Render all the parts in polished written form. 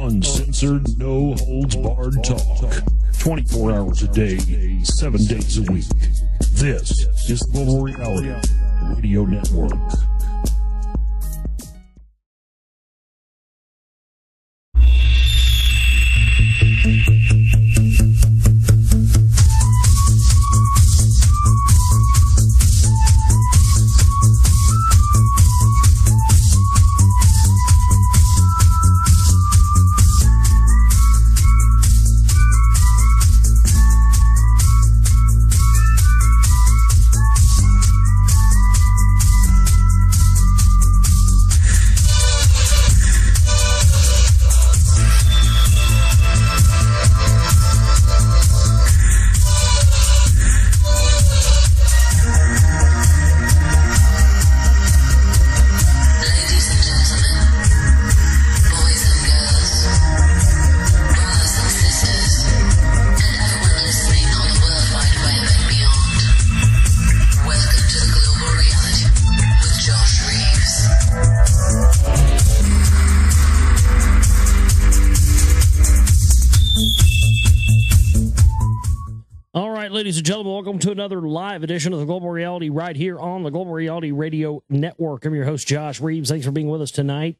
Uncensored, no holds barred talk. 24 hours a day, 7 days a week. This is Global Reality Radio Network. Ladies and gentlemen, welcome to another live edition of the Global Reality right here on the Global Reality Radio Network. I'm your host, Josh Reeves. Thanks for being with us tonight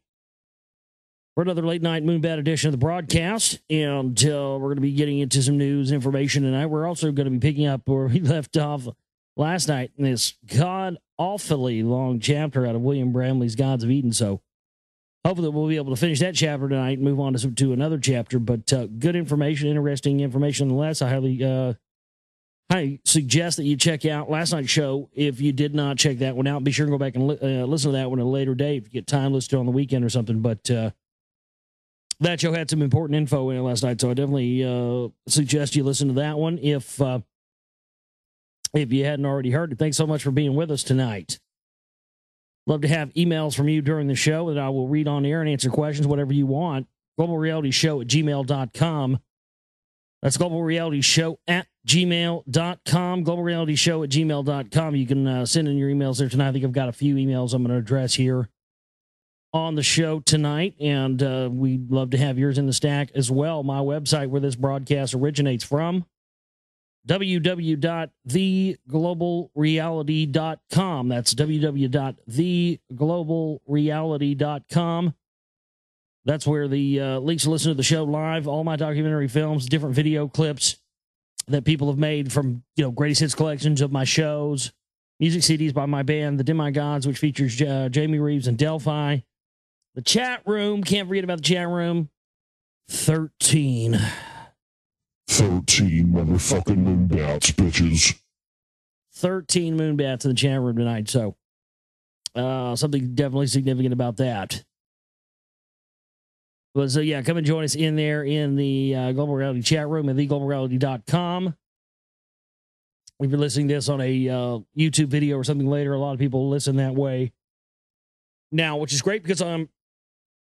for another late night Moonbat edition of the broadcast. And we're going to be getting into some news information tonight. We're also going to be picking up where we left off last night in this god-awfully long chapter out of William Bramley's Gods of Eden. So hopefully we'll be able to finish that chapter tonight and move on to another chapter. But good information, interesting information nonetheless. I suggest that you check out last night's show. If you did not check that one out, be sure to go back and listen to that one at a later date if you get time listed on the weekend or something. But that show had some important info in it last night, so I definitely suggest you listen to that one if you hadn't already heard it. Thanks so much for being with us tonight. Love to have emails from you during the show that I will read on air and answer questions, whatever you want. globalrealityshow@gmail.com. That's globalrealityshow@gmail.com. globalrealityshow@gmail.com. You can send in your emails there tonight. I think I've got a few emails I'm going to address here on the show tonight, and we'd love to have yours in the stack as well. My website where this broadcast originates from, www.theglobalreality.com. That's www.theglobalreality.com. That's where the links to listen to the show live, all my documentary films, different video clips that people have made from, greatest hits collections of my shows, music CDs by my band, The Demigods, which features Jamie Reeves and Delphi. The chat room, can't forget about the chat room. 13 motherfucking Moonbats, bitches. 13 Moonbats in the chat room tonight, so something definitely significant about that. So, come and join us in there in the Global Reality chat room at theglobalreality.com. If you're listening to this on a YouTube video or something later, a lot of people listen that way now, which is great because I've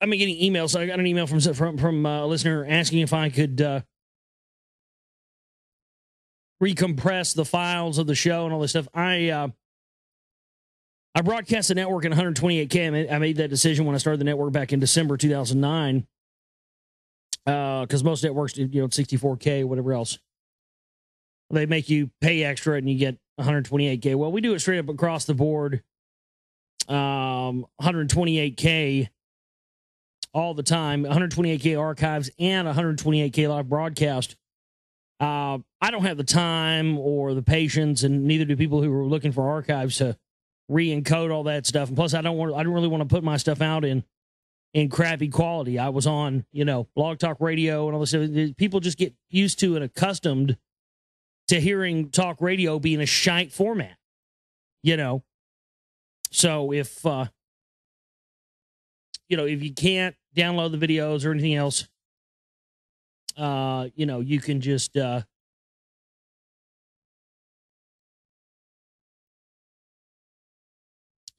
been getting emails. So I got an email from a listener asking if I could recompress the files of the show and all this stuff. I broadcast the network in 128K. I made that decision when I started the network back in December 2009. Because most networks, 64K, whatever else, they make you pay extra and you get 128K. Well, we do it straight up across the board, 128K all the time, 128K archives and 128K live broadcast. I don't have the time or the patience, and neither do people who are looking for archives to re-encode all that stuff. And plus, I don't really want to put my stuff out in crappy quality. I was on, Blog Talk Radio and all this stuff. People just get used to and accustomed to hearing talk radio being a shite format, So if, if you can't download the videos or anything else, you can just,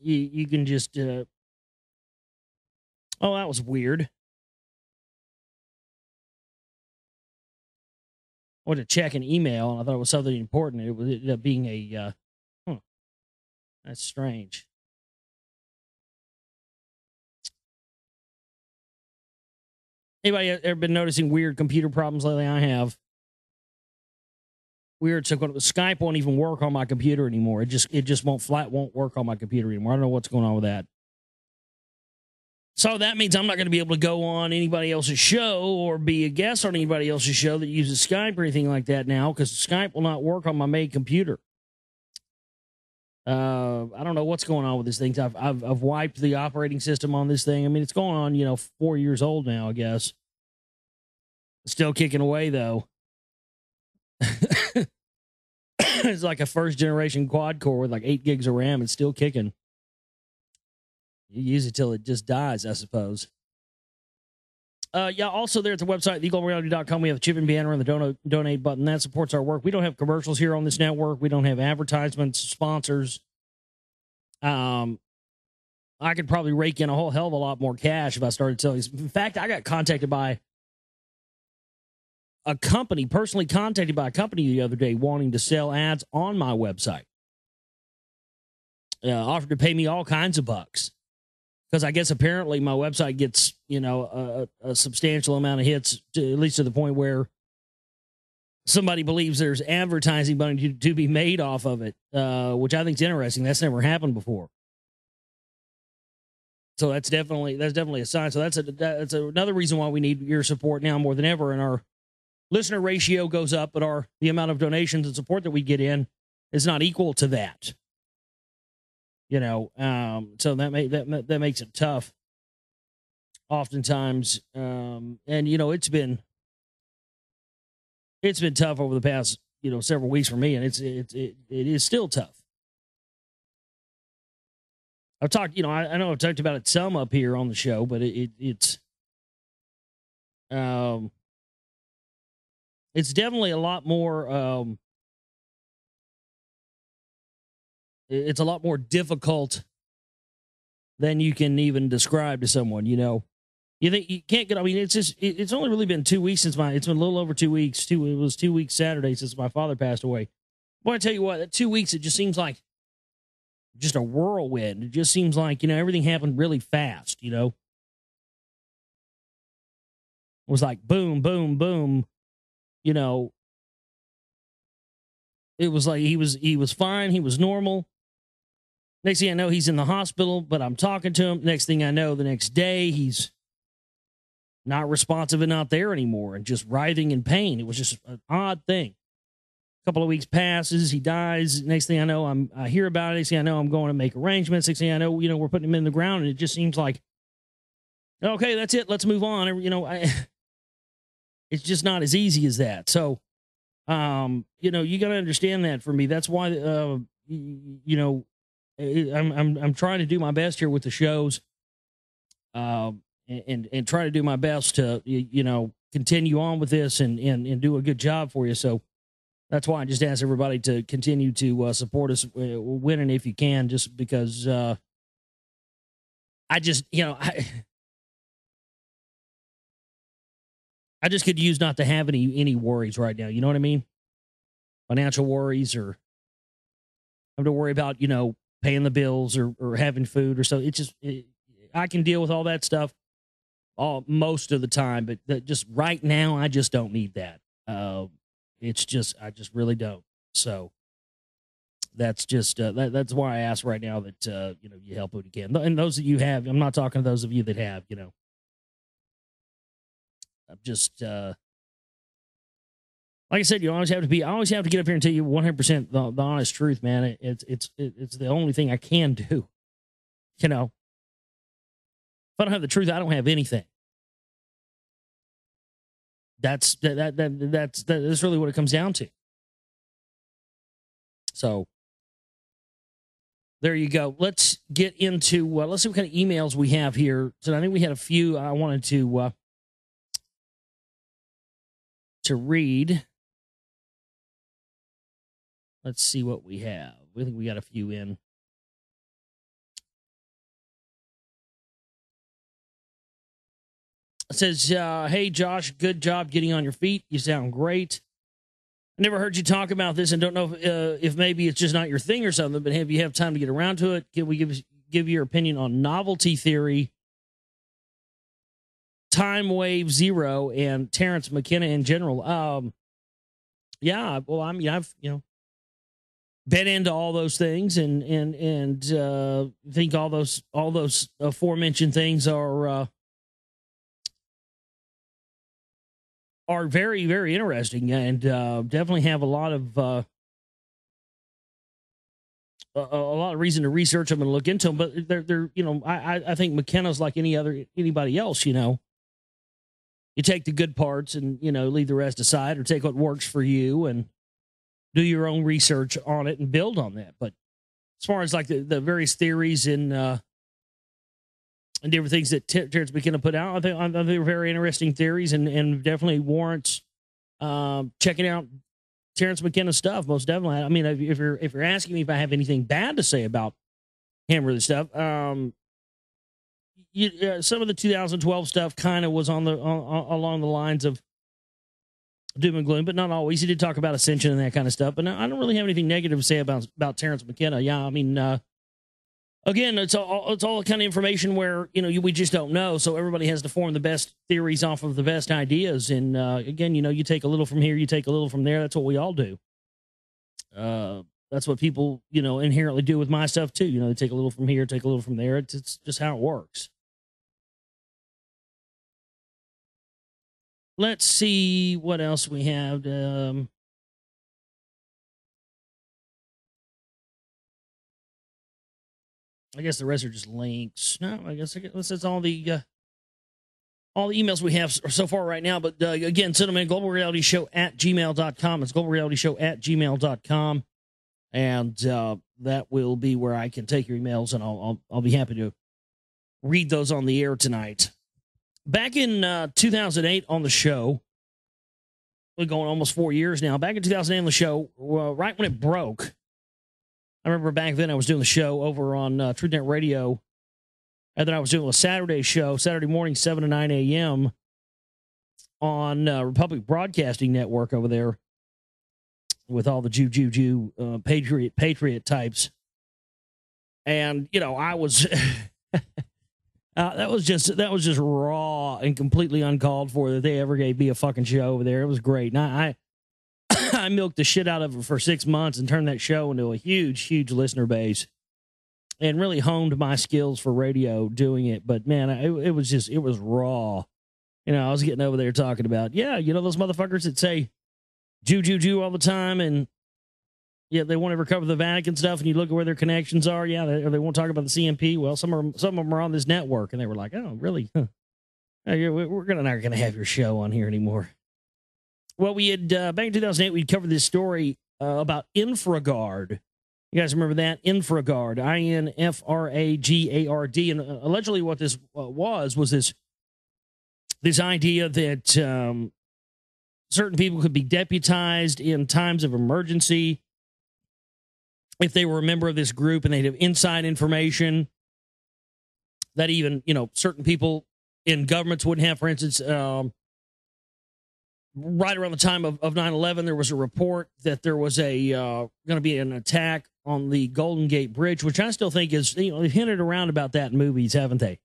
you can just, oh, that was weird. I went to check an email, and I thought it was something important. It ended up being a, that's strange. Anybody ever been noticing weird computer problems lately? I have. Weird. So Skype won't even work on my computer anymore. It just won't work on my computer anymore. I don't know what's going on with that. So that means I'm not going to be able to go on anybody else's show or be a guest on anybody else's show that uses Skype or anything like that now, because Skype will not work on my main computer. I don't know what's going on with this thing. I've wiped the operating system on this thing. I mean, it's going on, 4 years old now, I guess. Still kicking away, though. It's like a first generation quad core with like 8 gigs of RAM. It's still kicking. You use it till it just dies, I suppose. Yeah, also there at the website, theglobalreality.com, we have the chip and banner and the donate button. That supports our work. We don't have commercials here on this network. We don't have advertisements, sponsors. I could probably rake in a whole hell of a lot more cash if I started selling. In fact, I got contacted by a company, personally contacted by a company the other day wanting to sell ads on my website. Offered to pay me all kinds of bucks. Because I guess apparently my website gets, a substantial amount of hits, at least to the point where somebody believes there's advertising money to be made off of it, which I think is interesting. That's never happened before. So that's definitely a sign. So that's another reason why we need your support now more than ever. And our listener ratio goes up, but the amount of donations and support that we get in is not equal to that. So that makes it tough oftentimes. And it's been tough over the past, several weeks for me, and it is still tough. I've talked, I know I've talked about it some up here on the show, but it's definitely a lot more, it's a lot more difficult than you can even describe to someone, You think you can't get, it's only really been 2 weeks it's been a little over 2 weeks. It was 2 weeks Saturday since my father passed away. Boy, I tell you what, that 2 weeks, it just seems like just a whirlwind. It just seems like, everything happened really fast, It was like boom, boom, boom, It was like he was fine. He was normal. Next thing I know, he's in the hospital, but I'm talking to him. Next thing I know, the next day, he's not responsive and not there anymore and just writhing in pain. It was just an odd thing. A couple of weeks passes, he dies. Next thing I know, I hear about it. Next thing I know, I'm going to make arrangements. Next thing I know, we're putting him in the ground, and it just seems like, okay, that's it. Let's move on. It's just not as easy as that. So, you got to understand that for me. That's why, I'm trying to do my best here with the shows, and try to do my best to, continue on with this and do a good job for you. So that's why I just ask everybody to continue to support us winning if you can, just because I just, I just could use not to have any worries right now. You know what I mean? Financial worries, or have to worry about, paying the bills or having food or so. It's just, I can deal with all that stuff most of the time, but just right now, I just don't need that. It's just, I just really don't. So that's just, that's why I ask right now that, you help what you can. And those that you have, I'm not talking to those of you that have, I'm just, like I said, I always have to get up here and tell you 100% the honest truth, man. It's the only thing I can do. If I don't have the truth, I don't have anything. That's really what it comes down to. So there you go. Let's get into, let's see what kind of emails we have here. So I think we had a few I wanted to read. Let's see what we have. I think we got a few in. It says, hey, Josh, good job getting on your feet. You sound great. I never heard you talk about this and don't know if maybe it's just not your thing or something, but have you have time to get around to it? Can we give your opinion on novelty theory Time Wave Zero and Terrence McKenna in general. Yeah, well, I mean, I've been into all those things, and think all those aforementioned things are very, very interesting, and definitely have a lot of reason to research them and look into them. But they're I think McKenna's like anybody else. You take the good parts and leave the rest aside, or take what works for you and do your own research on it and build on that. But as far as like the various theories and different things that Terrence McKenna put out, I think they're very interesting theories and definitely warrants checking out Terrence McKenna's stuff. Most definitely. I mean, if you're asking me if I have anything bad to say about him or the stuff, some of the 2012 stuff kind of was along the lines of doom and gloom, but not always. He did talk about ascension and that kind of stuff, but I don't really have anything negative to say about Terrence McKenna. Yeah, I mean, again, it's all kind of information where we just don't know, so everybody has to form the best theories off of the best ideas. And again, you take a little from here, you take a little from there. That's what we all do. That's what people inherently do with my stuff too. They take a little from here, take a little from there. It's just how it works. Let's see what else we have. I guess the rest are just links. No, I guess that's all the emails we have so far right now. But again, send them in globalrealityshow@gmail.com. It's globalrealityshow@gmail.com. And that will be where I can take your emails, and I'll be happy to read those on the air tonight. Back in 2008 on the show, we're going almost 4 years now. Back in 2008 on the show, right when it broke, I remember back then I was doing the show over on TrueNet Radio, and then I was doing a Saturday show, Saturday morning, 7 to 9 a.m. on Republic Broadcasting Network over there with all the Jew, patriot types. And, I was... that was just raw and completely uncalled for that they ever gave me a fucking show over there. It was great. And I milked the shit out of it for 6 months and turned that show into a huge, huge listener base and really honed my skills for radio doing it. But man, it was raw. I was getting over there talking about, those motherfuckers that say Jew all the time, and they won't ever cover the Vatican stuff, and you look at where their connections are. They won't talk about the CMP. Well, some of them are on this network, and they were like, "Oh, really? Huh. We're not going to have your show on here anymore." Well, we had back in 2008, we'd covered this story about InfraGard. You guys remember that? InfraGard, INFRAGARD, and allegedly what this was this idea that certain people could be deputized in times of emergency if they were a member of this group, and they'd have inside information that even, certain people in governments wouldn't have. For instance, right around the time of 9/11, there was a report that there was going to be an attack on the Golden Gate Bridge, which I still think is, they've hinted around about that in movies, haven't they?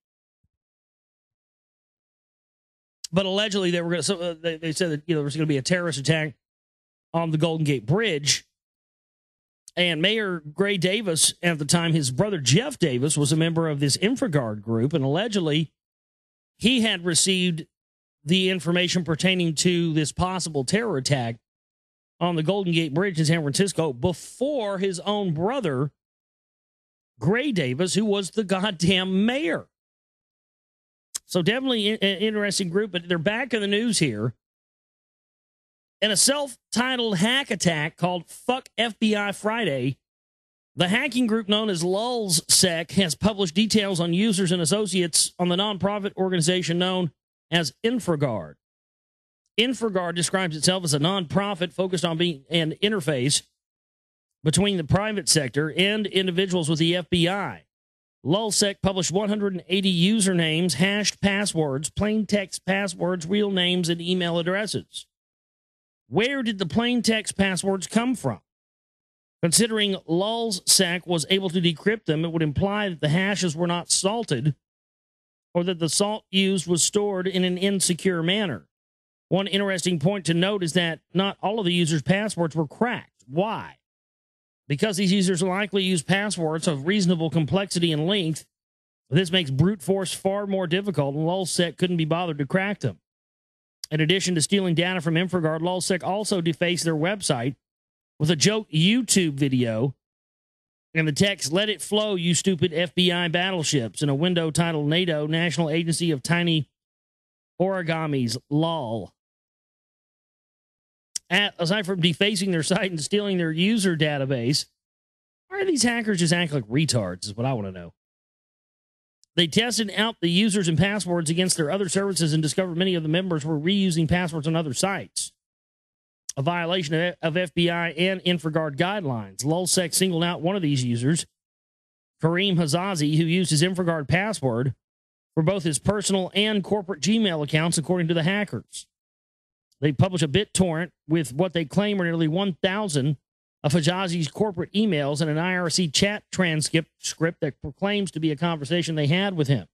But allegedly they were going to, they said that, there was going to be a terrorist attack on the Golden Gate Bridge. And Mayor Gray Davis, at the time, his brother Jeff Davis was a member of this InfraGard group, and allegedly he had received the information pertaining to this possible terror attack on the Golden Gate Bridge in San Francisco before his own brother, Gray Davis, who was the goddamn mayor. So definitely an interesting group, but they're back in the news here. In a self-titled hack attack called Fuck FBI Friday, the hacking group known as LulzSec has published details on users and associates on the nonprofit organization known as InfraGard. InfraGard describes itself as a nonprofit focused on being an interface between the private sector and individuals with the FBI. LulzSec published 180 usernames, hashed passwords, plain text passwords, real names, and email addresses. Where did the plain text passwords come from? Considering LulzSec was able to decrypt them, it would imply that the hashes were not salted or that the salt used was stored in an insecure manner. One interesting point to note is that not all of the users' passwords were cracked. Why? Because these users likely use passwords of reasonable complexity and length, this makes brute force far more difficult, and Lulzsec couldn't be bothered to crack them. In addition to stealing data from InfraGard, Lulzsec also defaced their website with a joke YouTube video and the text, "Let it flow, you stupid FBI battleships," in a window titled NATO, National Agency of Tiny Origamis, lol. Aside from defacing their site and stealing their user database, why are these hackers just acting like retards is what I want to know. They tested out the users and passwords against their other services and discovered many of the members were reusing passwords on other sites, a violation of FBI and InfraGard guidelines. Lulzsec singled out one of these users, Kareem Hazazi, who used his InfraGard password for both his personal and corporate Gmail accounts, according to the hackers. They published a BitTorrent with what they claim are nearly 1,000 of Hazazi's corporate emails and an IRC chat transcript that proclaims to be a conversation they had with him.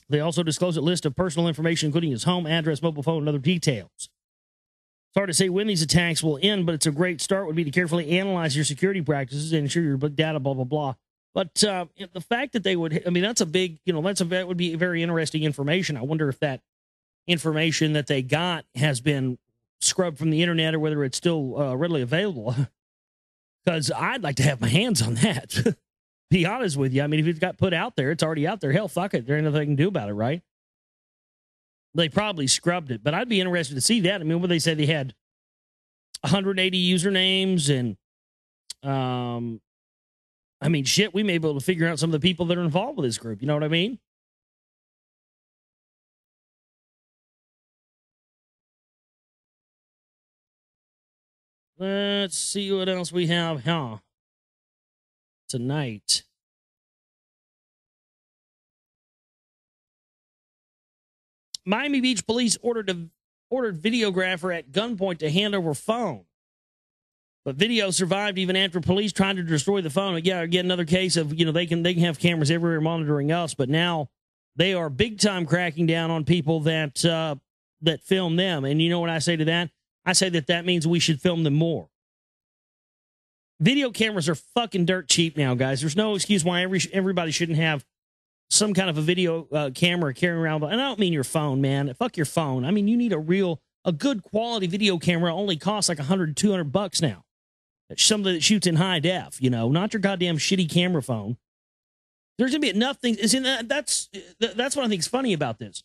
They also disclosed a list of personal information, including his home address, mobile phone, and other details. It's hard to say when these attacks will end, but it's a great start would be to carefully analyze your security practices and ensure your data, blah, blah, blah. But the fact that they would, I mean, that's a big, that would be very interesting information. I wonder if that information that they got has been scrubbed from the internet or whether it's still readily available. Because I'd like to have my hands on that. Be honest with you. I mean, if it got put out there, it's already out there. Hell, fuck it. There ain't nothing they can do about it, right? They probably scrubbed it, but I'd be interested to see that. I mean, what they say they had 180 usernames and, I mean, shit, we may be able to figure out some of the people that are involved with this group. You know what I mean? Let's see what else we have, tonight. Miami Beach police ordered videographer at gunpoint to hand over phone. But video survived even after police tried to destroy the phone. Yeah, again, another case of, they can have cameras everywhere monitoring us, but now they are big time cracking down on people that film them. And you know what I say to that? I say that means we should film them more. Video cameras are fucking dirt cheap now, guys. There's no excuse why everybody shouldn't have some kind of a video camera carrying around. And I don't mean your phone, man. Fuck your phone. I mean, you need a good quality video camera. Only costs like $100, $200 now. Something that shoots in high def, not your goddamn shitty camera phone. There's gonna be enough things. That's what I think is funny about this.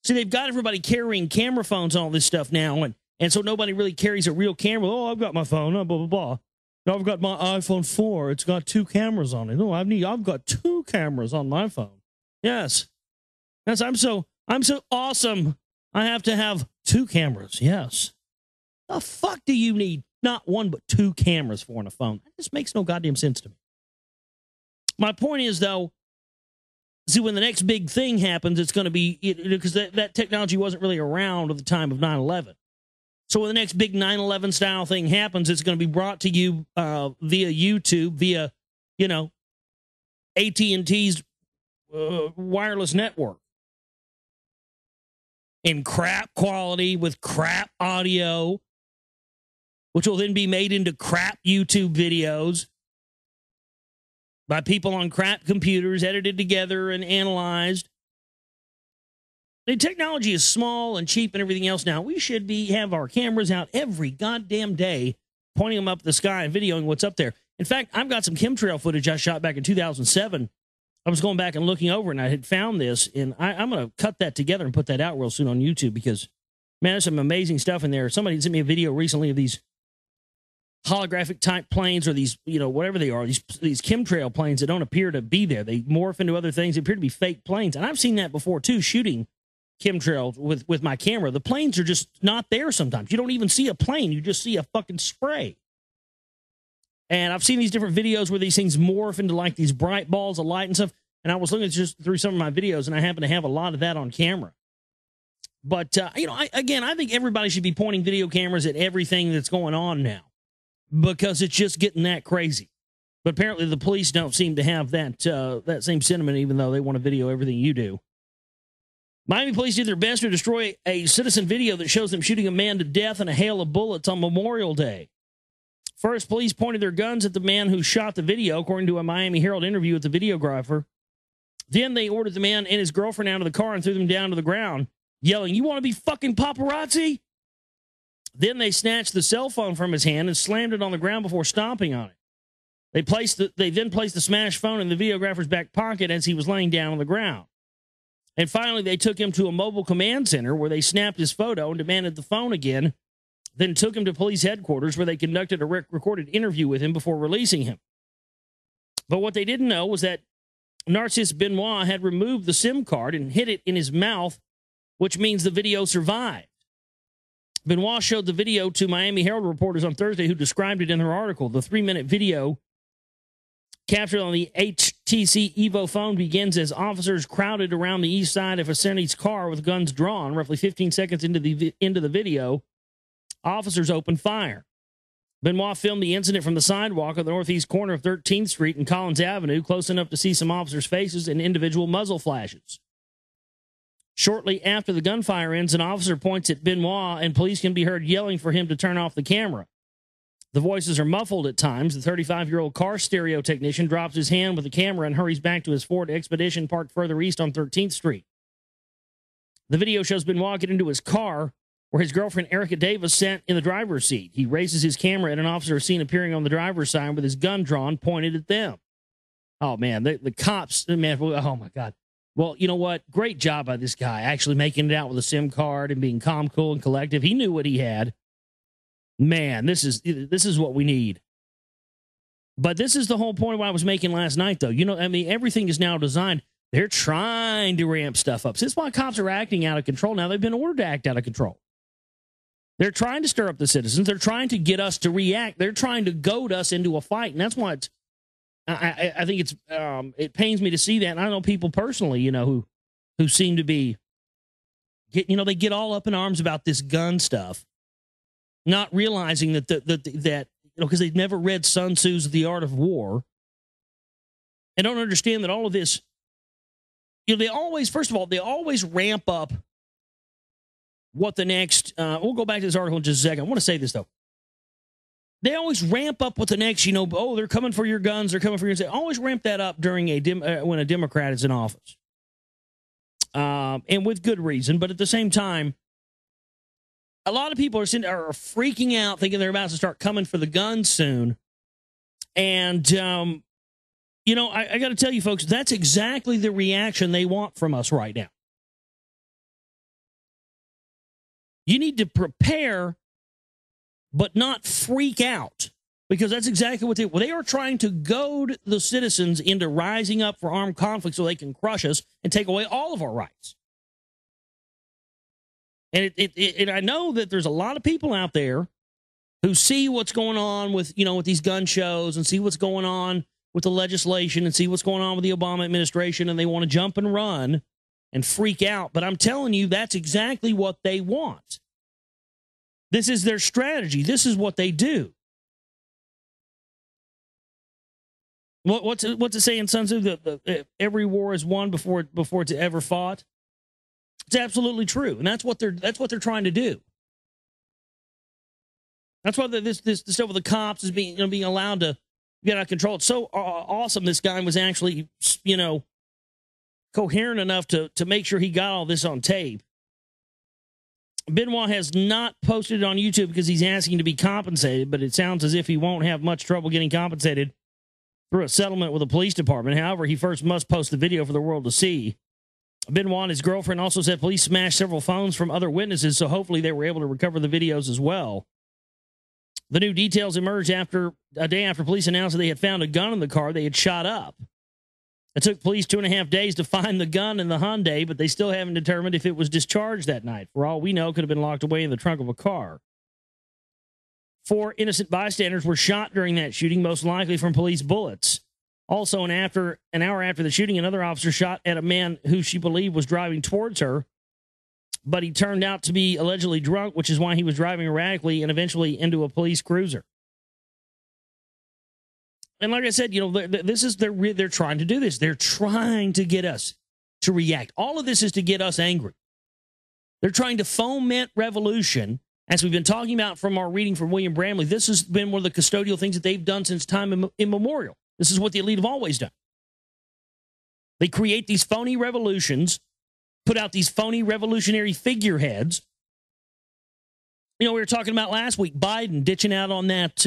See, they've got everybody carrying camera phones and all this stuff now, and so nobody really carries a real camera. Oh, I've got my phone, blah, blah, blah. No, I've got my iPhone 4. It's got 2 cameras on it. No, I've got 2 cameras on my phone. Yes. I'm so awesome. I have to have 2 cameras. Yes. The fuck do you need not 1 but 2 cameras for on a phone? That just makes no goddamn sense to me. My point is, though, see, when the next big thing happens, it's going to be, because that technology wasn't really around at the time of 9/11. So when the next big 9/11 style thing happens, it's going to be brought to you via YouTube, via, AT&T's wireless network. In crap quality with crap audio, which will then be made into crap YouTube videos by people on crap computers, edited together and analyzed. The technology is small and cheap and everything else now. We should have our cameras out every goddamn day, pointing them up at the sky and videoing what's up there. In fact, I've got some chemtrail footage I shot back in 2007. I was going back and looking over, and I had found this, and I'm going to cut that together and put that out real soon on YouTube because, man, there's some amazing stuff in there. Somebody sent me a video recently of these holographic type planes, or these, whatever they are, these chemtrail planes that don't appear to be there. They morph into other things. They appear to be fake planes. And I've seen that before, too, shooting chemtrails with my camera. The planes are just not there sometimes. You don't even see a plane. You just see a fucking spray. And I've seen these different videos where these things morph into like these bright balls of light and stuff. And I was looking just through some of my videos, and I happen to have a lot of that on camera. But, I think everybody should be pointing video cameras at everything that's going on now, because it's just getting that crazy. But apparently the police don't seem to have that same sentiment, even though they want to video everything you do. Miami police did their best to destroy a citizen video that shows them shooting a man to death in a hail of bullets on Memorial Day. First, police pointed their guns at the man who shot the video, according to a Miami Herald interview with the videographer. Then they ordered the man and his girlfriend out of the car and threw them down to the ground, yelling, "You want to be fucking paparazzi?" Then they snatched the cell phone from his hand and slammed it on the ground before stomping on it. They then placed the smashed phone in the videographer's back pocket as he was laying down on the ground. And finally, they took him to a mobile command center where they snapped his photo and demanded the phone again, then took him to police headquarters where they conducted a recorded interview with him before releasing him. But what they didn't know was that Narcisse Benoit had removed the SIM card and hid it in his mouth, which means the video survived. Benoit showed the video to Miami Herald reporters on Thursday, who described it in their article. The 3-minute video captured on the HTC Evo phone begins as officers crowded around the east side of Facini's car with guns drawn. Roughly 15 seconds into the video, officers opened fire. Benoit filmed the incident from the sidewalk of the northeast corner of 13th Street and Collins Avenue, close enough to see some officers' faces and individual muzzle flashes. Shortly after the gunfire ends, an officer points at Benoit, and police can be heard yelling for him to turn off the camera. The voices are muffled at times. The 35-year-old car stereo technician drops his hand with the camera and hurries back to his Ford Expedition parked further east on 13th Street. The video shows Benoit get into his car, where his girlfriend Erica Davis sat in the driver's seat. He raises his camera at an officer seen appearing on the driver's side with his gun drawn, pointed at them. Oh, man, the cops, man, oh, my God. Well, you know what? Great job by this guy, actually making it out with a SIM card and being calm, cool, and collective. He knew what he had. Man, this is what we need. But this is the whole point of what I was making last night, though. You know, I mean, everything is now designed. They're trying to ramp stuff up. So that's why cops are acting out of control. Now they've been ordered to act out of control. They're trying to stir up the citizens. They're trying to get us to react. They're trying to goad us into a fight. And that's why I think it pains me to see that. And I know people personally, you know, who seem to be, they get all up in arms about this gun stuff, not realizing that because they've never read Sun Tzu's The Art of War, and don't understand that all of this, they always ramp up what the next, we'll go back to this article in just a second. I want to say this, though. They always ramp up what the next, they're coming for your guns, they're coming for your guns. They always ramp that up during when a Democrat is in office. And with good reason, but at the same time, a lot of people are freaking out, thinking they're about to start coming for the guns soon. And, I got to tell you, folks, that's exactly the reaction they want from us right now. You need to prepare, but not freak out, because that's exactly what they are trying to goad the citizens into rising up for armed conflict so they can crush us and take away all of our rights. And I know that there's a lot of people out there who see what's going on with these gun shows and see what's going on with the legislation and see what's going on with the Obama administration, and they want to jump and run and freak out. But I'm telling you, that's exactly what they want. This is their strategy. This is what they do. What's it say in Sun Tzu? That every war is won before it's ever fought. It's absolutely true, and that's what they're trying to do. That's why this stuff with the cops is being allowed to get out of control. It's so awesome. This guy was actually coherent enough to make sure he got all this on tape. Benoit has not posted it on YouTube because he's asking to be compensated, but it sounds as if he won't have much trouble getting compensated through a settlement with the police department. However, he first must post the video for the world to see. Benoit and his girlfriend also said police smashed several phones from other witnesses, so hopefully they were able to recover the videos as well. The new details emerged a day after police announced that they had found a gun in the car they had shot up. It took police 2.5 days to find the gun in the Hyundai, but they still haven't determined if it was discharged that night. For all we know, it could have been locked away in the trunk of a car. 4 innocent bystanders were shot during that shooting, most likely from police bullets. Also, an hour after the shooting, another officer shot at a man who she believed was driving towards her, but he turned out to be allegedly drunk, which is why he was driving erratically and eventually into a police cruiser. And like I said, this is they're trying to do this. They're trying to get us to react. All of this is to get us angry. They're trying to foment revolution, as we've been talking about from our reading from William Bramley. This has been one of the custodial things that they've done since time immemorial. This is what the elite have always done. They create these phony revolutions, put out these phony revolutionary figureheads. We were talking about last week, Biden ditching out on that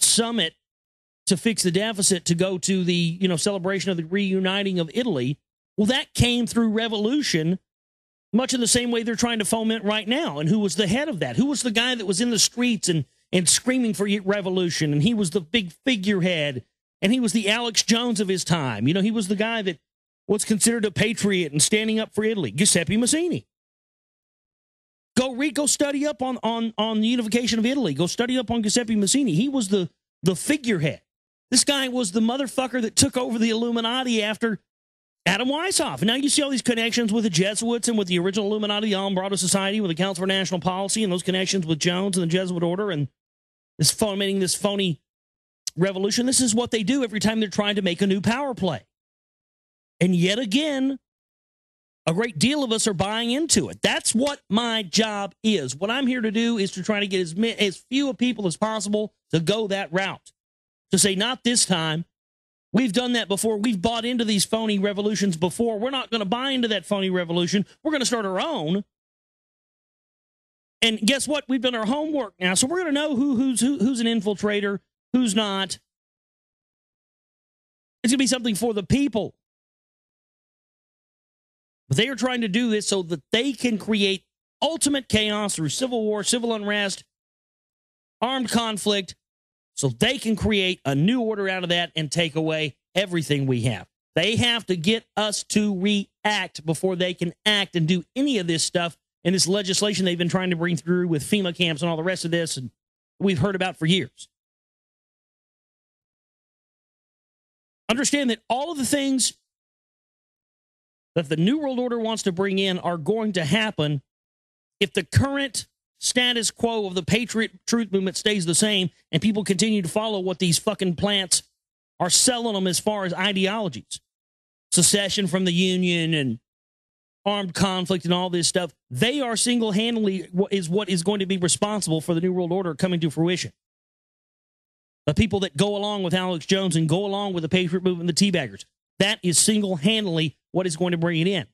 summit to fix the deficit to go to the celebration of the reuniting of Italy. Well, that came through revolution, much in the same way they're trying to foment right now. And who was the head of that? Who was the guy that was in the streets and screaming for revolution? And he was the big figurehead, and he was the Alex Jones of his time. He was the guy that was considered a patriot and standing up for Italy, Giuseppe Mazzini. Go study up on the unification of Italy. Go study up on Giuseppe Mazzini. He was the figurehead. This guy was the motherfucker that took over the Illuminati after Adam Weishaupt. And now you see all these connections with the Jesuits and with the original Illuminati, the Alumbrado Society, with the Council for National Policy, and those connections with Jones and the Jesuit Order, and this phony revolution. This is what they do every time they're trying to make a new power play. And yet again, a great deal of us are buying into it. That's what my job is. What I'm here to do is to try to get as few people as possible to go that route. To say, not this time. We've done that before. We've bought into these phony revolutions before. We're not going to buy into that phony revolution. We're going to start our own. And guess what? We've done our homework now. So we're going to know who's an infiltrator, who's not. It's going to be something for the people. But they are trying to do this so that they can create ultimate chaos through civil war, civil unrest, armed conflict, so they can create a new order out of that and take away everything we have. They have to get us to react before they can act and do any of this stuff and this legislation they've been trying to bring through with FEMA camps and all the rest of this, and we've heard about for years. Understand that all of the things that the New World Order wants to bring in are going to happen if the current status quo of the Patriot Truth Movement stays the same and people continue to follow what these fucking plants are selling them as far as ideologies. Secession from the Union and armed conflict and all this stuff. They are single-handedly what is going to be responsible for the New World Order coming to fruition. The people that go along with Alex Jones and go along with the Patriot Movement and the Teabaggers. That is single-handedly what is going to bring it in.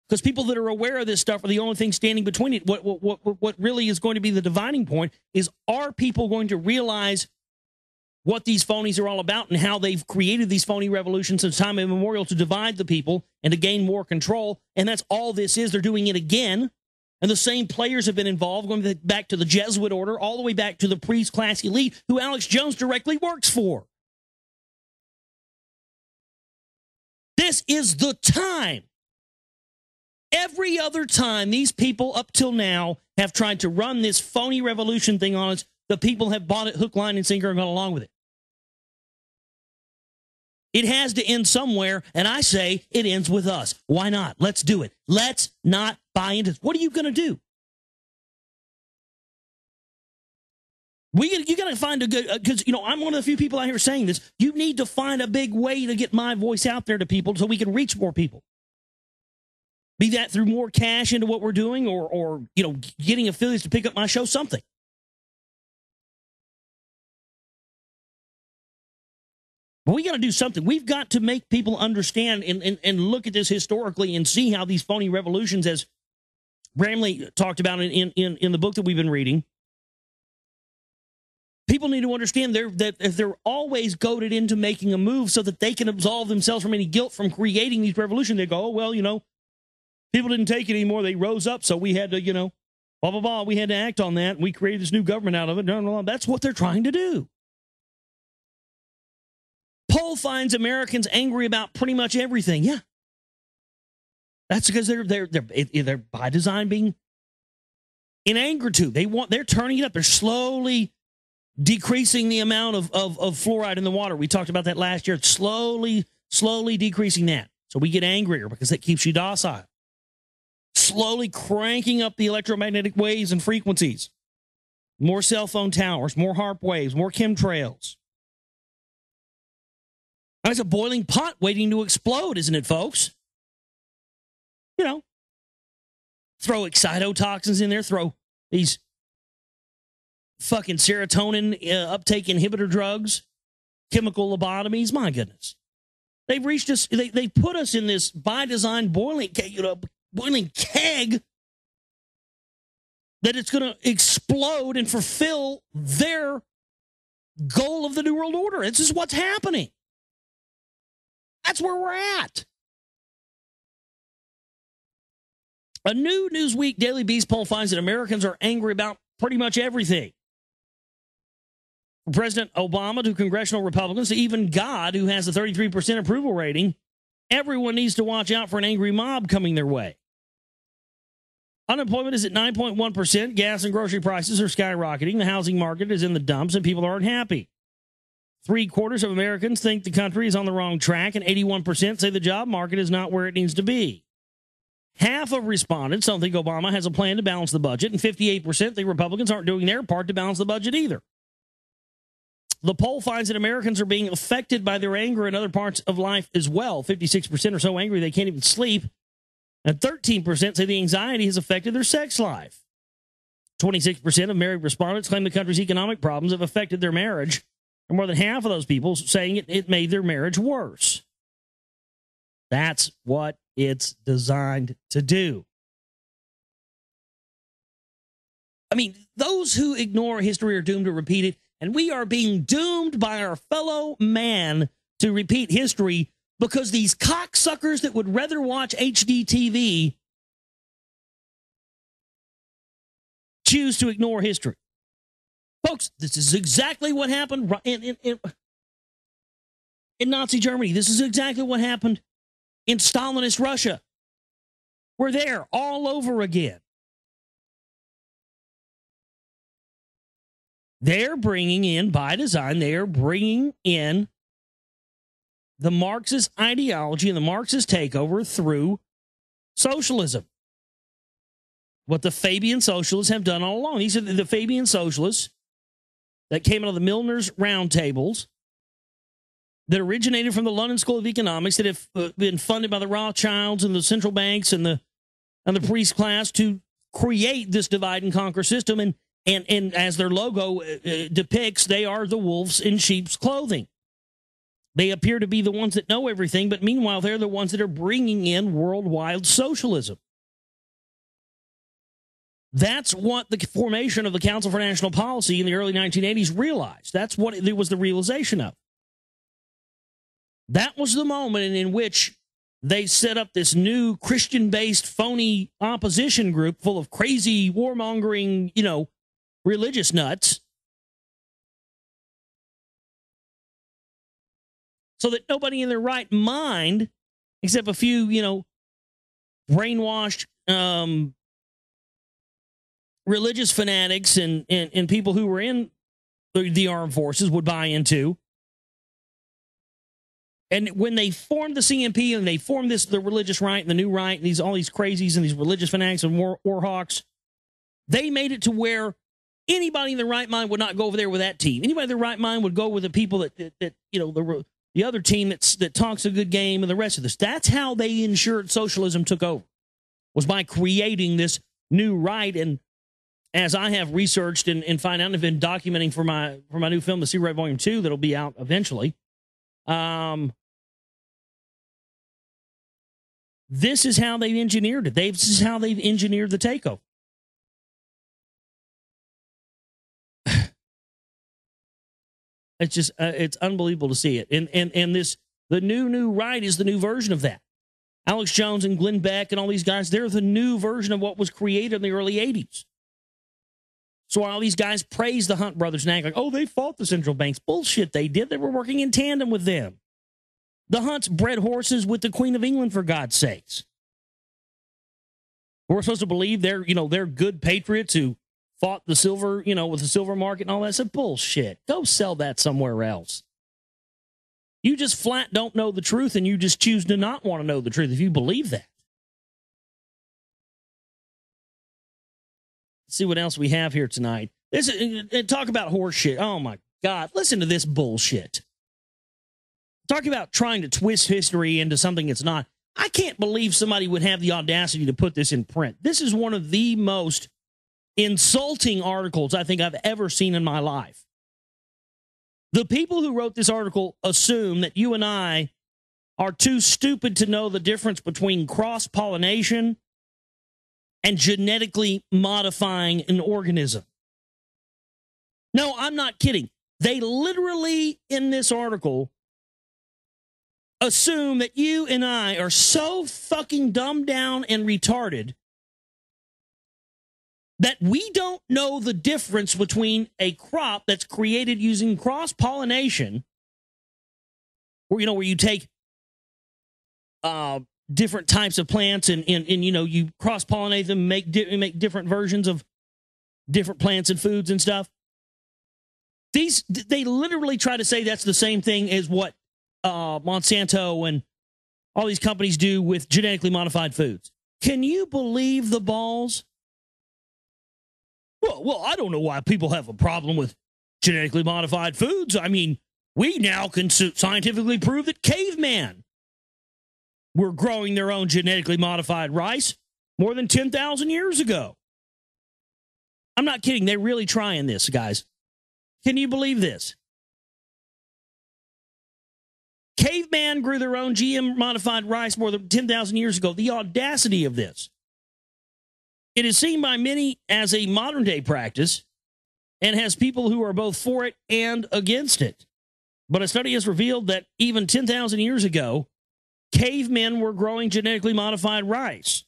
Because people that are aware of this stuff are the only thing standing between it. What really is going to be the dividing point is, are people going to realize what these phonies are all about and how they've created these phony revolutions since time immemorial to divide the people and to gain more control? And that's all this is. They're doing it again. And the same players have been involved, going back to the Jesuit order, all the way back to the priest class elite, who Alex Jones directly works for. This is the time. Every other time these people up till now have tried to run this phony revolution thing on us, the people have bought it hook, line, and sinker and gone along with it. It has to end somewhere, and I say it ends with us. Why not? Let's do it. Let's not buy into it. What are you going to do? You got to find a good, because, I'm one of the few people out here saying this. You need to find a big way to get my voice out there to people so we can reach more people. Be that through more cash into what we're doing or getting affiliates to pick up my show, something. But we got to do something. We've got to make people understand and look at this historically and see how these phony revolutions, as Bramley talked about in the book that we've been reading, people need to understand that if they're always goaded into making a move so that they can absolve themselves from any guilt from creating these revolutions, they go, oh, well, people didn't take it anymore. They rose up, so we had to, blah, blah, blah. We had to act on that. We created this new government out of it. Blah, blah, blah. That's what they're trying to do. Poll finds Americans angry about pretty much everything. Yeah. That's because they're by design being in anger too. They're turning it up. They're slowly decreasing the amount of fluoride in the water. We talked about that last year. It's slowly decreasing that. So we get angrier because that keeps you docile. Slowly cranking up the electromagnetic waves and frequencies. more cell phone towers, more HARP waves, more chemtrails. It's a boiling pot waiting to explode, isn't it, folks? You know, throw excitotoxins in there, throw these fucking serotonin uptake inhibitor drugs, chemical lobotomies. My goodness. They've reached us, they put us in this by design boiling keg that it's going to explode and fulfill their goal of the New World Order. This is what's happening. That's where we're at. A new Newsweek Daily Beast poll finds that Americans are angry about pretty much everything. From President Obama to congressional Republicans to even God, who has a 33% approval rating, everyone needs to watch out for an angry mob coming their way. Unemployment is at 9.1%. Gas and grocery prices are skyrocketing. The housing market is in the dumps, and people aren't happy. 3/4 of Americans think the country is on the wrong track, and 81% say the job market is not where it needs to be. Half of respondents don't think Obama has a plan to balance the budget, and 58% think Republicans aren't doing their part to balance the budget either. The poll finds that Americans are being affected by their anger in other parts of life as well. 56% are so angry they can't even sleep, and 13% say the anxiety has affected their sex life. 26% of married respondents claim the country's economic problems have affected their marriage, and more than half of those people saying it made their marriage worse. That's what it's designed to do. I mean, those who ignore history are doomed to repeat it, and we are being doomed by our fellow man to repeat history because these cocksuckers that would rather watch HDTV choose to ignore history. Folks, this is exactly what happened in Nazi Germany. This is exactly what happened in Stalinist Russia. We're there all over again. They're bringing in, by design, they're bringing in the Marxist ideology and the Marxist takeover through socialism. What the Fabian socialists have done all along. These are the Fabian socialists that came out of the Milner's roundtables, that originated from the London School of Economics, that have been funded by the Rothschilds and the central banks and the priest class to create this divide and conquer system. And as their logo depicts, they are the wolves in sheep's clothing. They appear to be the ones that know everything, but meanwhile, they're the ones that are bringing in worldwide socialism. That's what the formation of the Council for National Policy in the early 1980s realized. That's what it was the realization of. That was the moment in which they set up this new Christian-based phony opposition group full of crazy warmongering, religious nuts, so that nobody in their right mind, except a few, brainwashed religious fanatics and people who were in the armed forces would buy into. And when they formed the CNP and they formed the religious right and the new right, and all these crazies and these religious fanatics and war hawks, they made it to where anybody in their right mind would not go over there with that team. Anybody in their right mind would go with the people that the other team that talks a good game and the rest of this. That's how they ensured socialism took over, was by creating this new right. And as I have researched and find out and have been documenting for my new film, The Sea Right Volume 2, that'll be out eventually, this is how they've engineered it. This is how they've engineered the takeover. It's just, it's unbelievable to see it. And the new right is the new version of that. Alex Jones and Glenn Beck and all these guys, they're the new version of what was created in the early 80s. So while these guys praise the Hunt brothers and act like, oh, they fought the central banks. Bullshit, they did. They were working in tandem with them. The Hunts bred horses with the Queen of England, for God's sakes. We're supposed to believe they're good patriots who fought the silver, with the silver market and all that stuff. Bullshit. Go sell that somewhere else. You just flat don't know the truth, and you just choose to not want to know the truth if you believe that. Let's see what else we have here tonight. This is, talk about horse shit. Oh my God. Listen to this bullshit. Talk about trying to twist history into something it's not. I can't believe somebody would have the audacity to put this in print. This is one of the most insulting articles I think I've ever seen in my life. The people who wrote this article assume that you and I are too stupid to know the difference between cross-pollination and genetically modifying an organism. No, I'm not kidding. They literally, in this article, assume that you and I are so fucking dumbed down and retarded that we don't know the difference between a crop that's created using cross-pollination, or, where you take different types of plants and you cross-pollinate them, make different versions of different plants and foods and stuff. They literally try to say that's the same thing as what Monsanto and all these companies do with genetically modified foods. Can you believe the balls? Well, I don't know why people have a problem with genetically modified foods. I mean, we now can scientifically prove that cavemen were growing their own genetically modified rice more than 10,000 years ago. I'm not kidding. They're really trying this, guys. Can you believe this? Caveman grew their own GM-modified rice more than 10,000 years ago. The audacity of this. It is seen by many as a modern-day practice and has people who are both for it and against it. But a study has revealed that even 10,000 years ago, cavemen were growing genetically modified rice.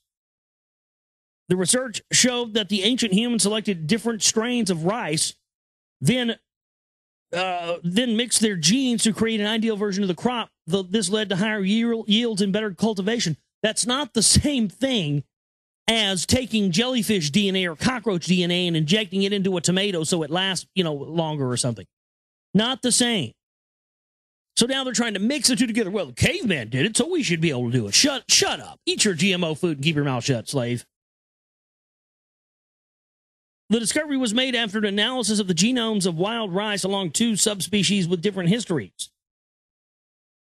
The research showed that the ancient humans selected different strains of rice, then mixed their genes to create an ideal version of the crop. This led to higher yields and better cultivation. That's not the same thing as taking jellyfish DNA or cockroach DNA and injecting it into a tomato so it lasts, longer or something. Not the same. So now they're trying to mix the two together. Well, the caveman did it, so we should be able to do it. Shut up. Eat your GMO food and keep your mouth shut, slave. The discovery was made after an analysis of the genomes of wild rice along two subspecies with different histories.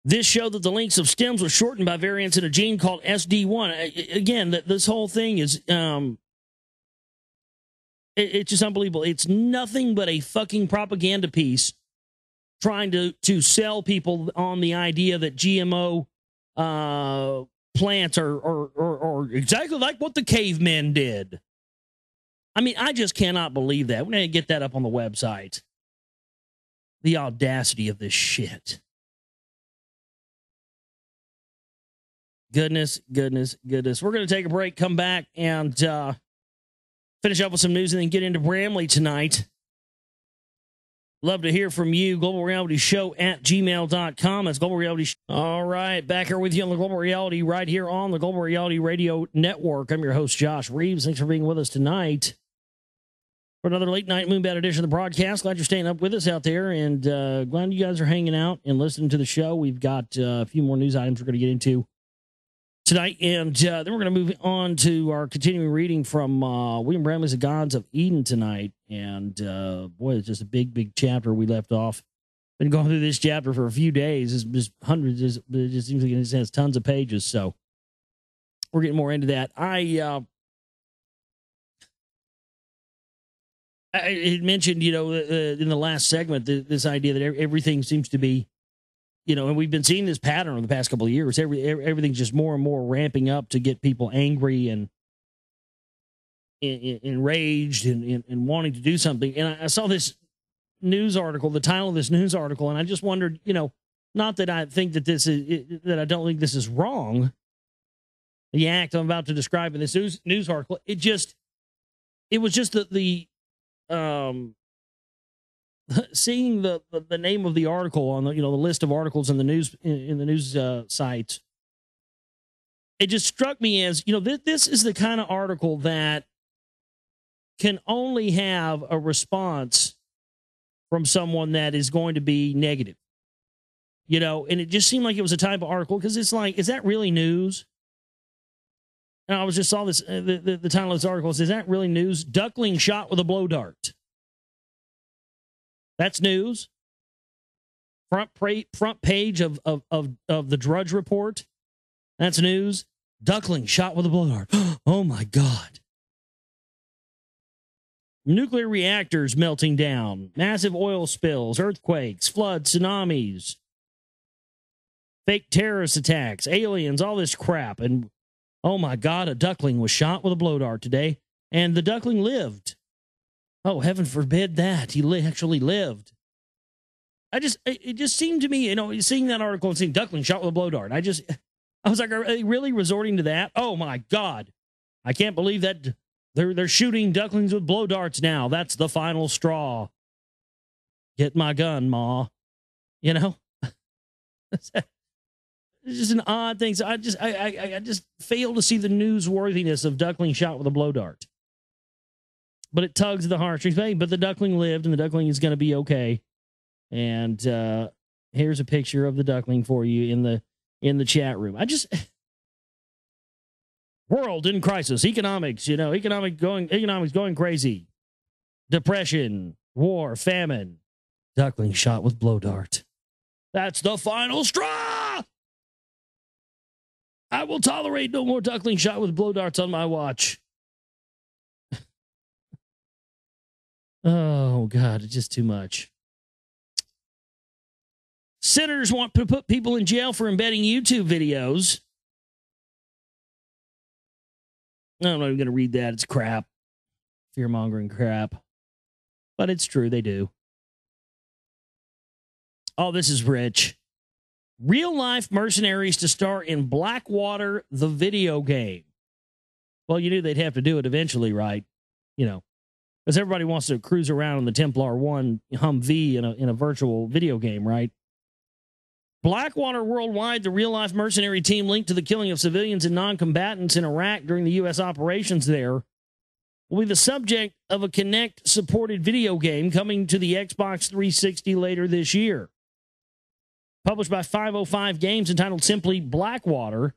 This showed that the lengths of stems were shortened by variants in a gene called SD1. Again, this whole thing is, it's just unbelievable. It's nothing but a fucking propaganda piece trying to sell people on the idea that GMO plants are exactly like what the cavemen did. I mean, I just cannot believe that. We're going to get that up on the website. The audacity of this shit. Goodness. We're going to take a break, come back, and finish up with some news, and then get into Bramley tonight. Love to hear from you. Global Reality Show at gmail.com. That's Global Reality Show. All right, back here with you on the Global Reality right here on the Global Reality Radio Network. I'm your host, Josh Reeves. Thanks for being with us tonight for another late night Moonbat edition of the broadcast. Glad you're staying up with us out there, and glad you guys are hanging out and listening to the show. We've got a few more news items we're going to get into tonight, and then we're going to move on to our continuing reading from William Bramley's The Gods of Eden tonight. And boy, it's just a big chapter we left off. Been going through this chapter for a few days. It's just hundreds. It just seems like it has tons of pages. So we're getting more into that. I had mentioned, in the last segment, this idea that everything seems to be, and we've been seeing this pattern over the past couple of years. Everything's just more and more ramping up to get people angry and enraged and wanting to do something. And I saw this news article, the title of this news article, and I just wondered, not that I think that that I don't think this is wrong, the act I'm about to describe in this news article. It was just the seeing the name of the article on the list of articles in the news sites. It just struck me as this is the kind of article that can only have a response from someone that is going to be negative, and it just seemed like it was a type of article because it's like, is that really news? And I just saw this, the title of this article is that really news? Duckling shot with a blow dart. That's news. Front page of the Drudge Report. That's news. Duckling shot with a blow dart. Oh, my God. Nuclear reactors melting down. Massive oil spills, earthquakes, floods, tsunamis. Fake terrorist attacks, aliens, all this crap. And, oh, my God, a duckling was shot with a blow dart today. And the duckling lived. Oh, heaven forbid that. He actually lived. It just seemed to me, seeing that article and seeing duckling shot with a blow dart, I was like, are they really resorting to that? Oh, my God. I can't believe that they're shooting ducklings with blow darts now. That's the final straw. Get my gun, Ma. It's just an odd thing. So I just fail to see the newsworthiness of duckling shot with a blow dart. But it tugs at the heartstrings. But the duckling lived, and the duckling is going to be okay. And here's a picture of the duckling for you in the chat room. World in crisis, economics going crazy, depression, war, famine, duckling shot with blow dart. That's the final straw. I will tolerate no more duckling shot with blow darts on my watch. Oh, God, it's just too much. Senators want to put people in jail for embedding YouTube videos. I'm not even going to read that. It's crap. Fear-mongering crap. But it's true. They do. Oh, this is rich. Real-life mercenaries to star in Blackwater, the video game. Well, you knew they'd have to do it eventually, right? Because everybody wants to cruise around in the Templar 1 Humvee in a virtual video game, right? Blackwater Worldwide, the real-life mercenary team linked to the killing of civilians and non-combatants in Iraq during the U.S. operations there, will be the subject of a Kinect-supported video game coming to the Xbox 360 later this year. Published by 505 Games entitled simply Blackwater,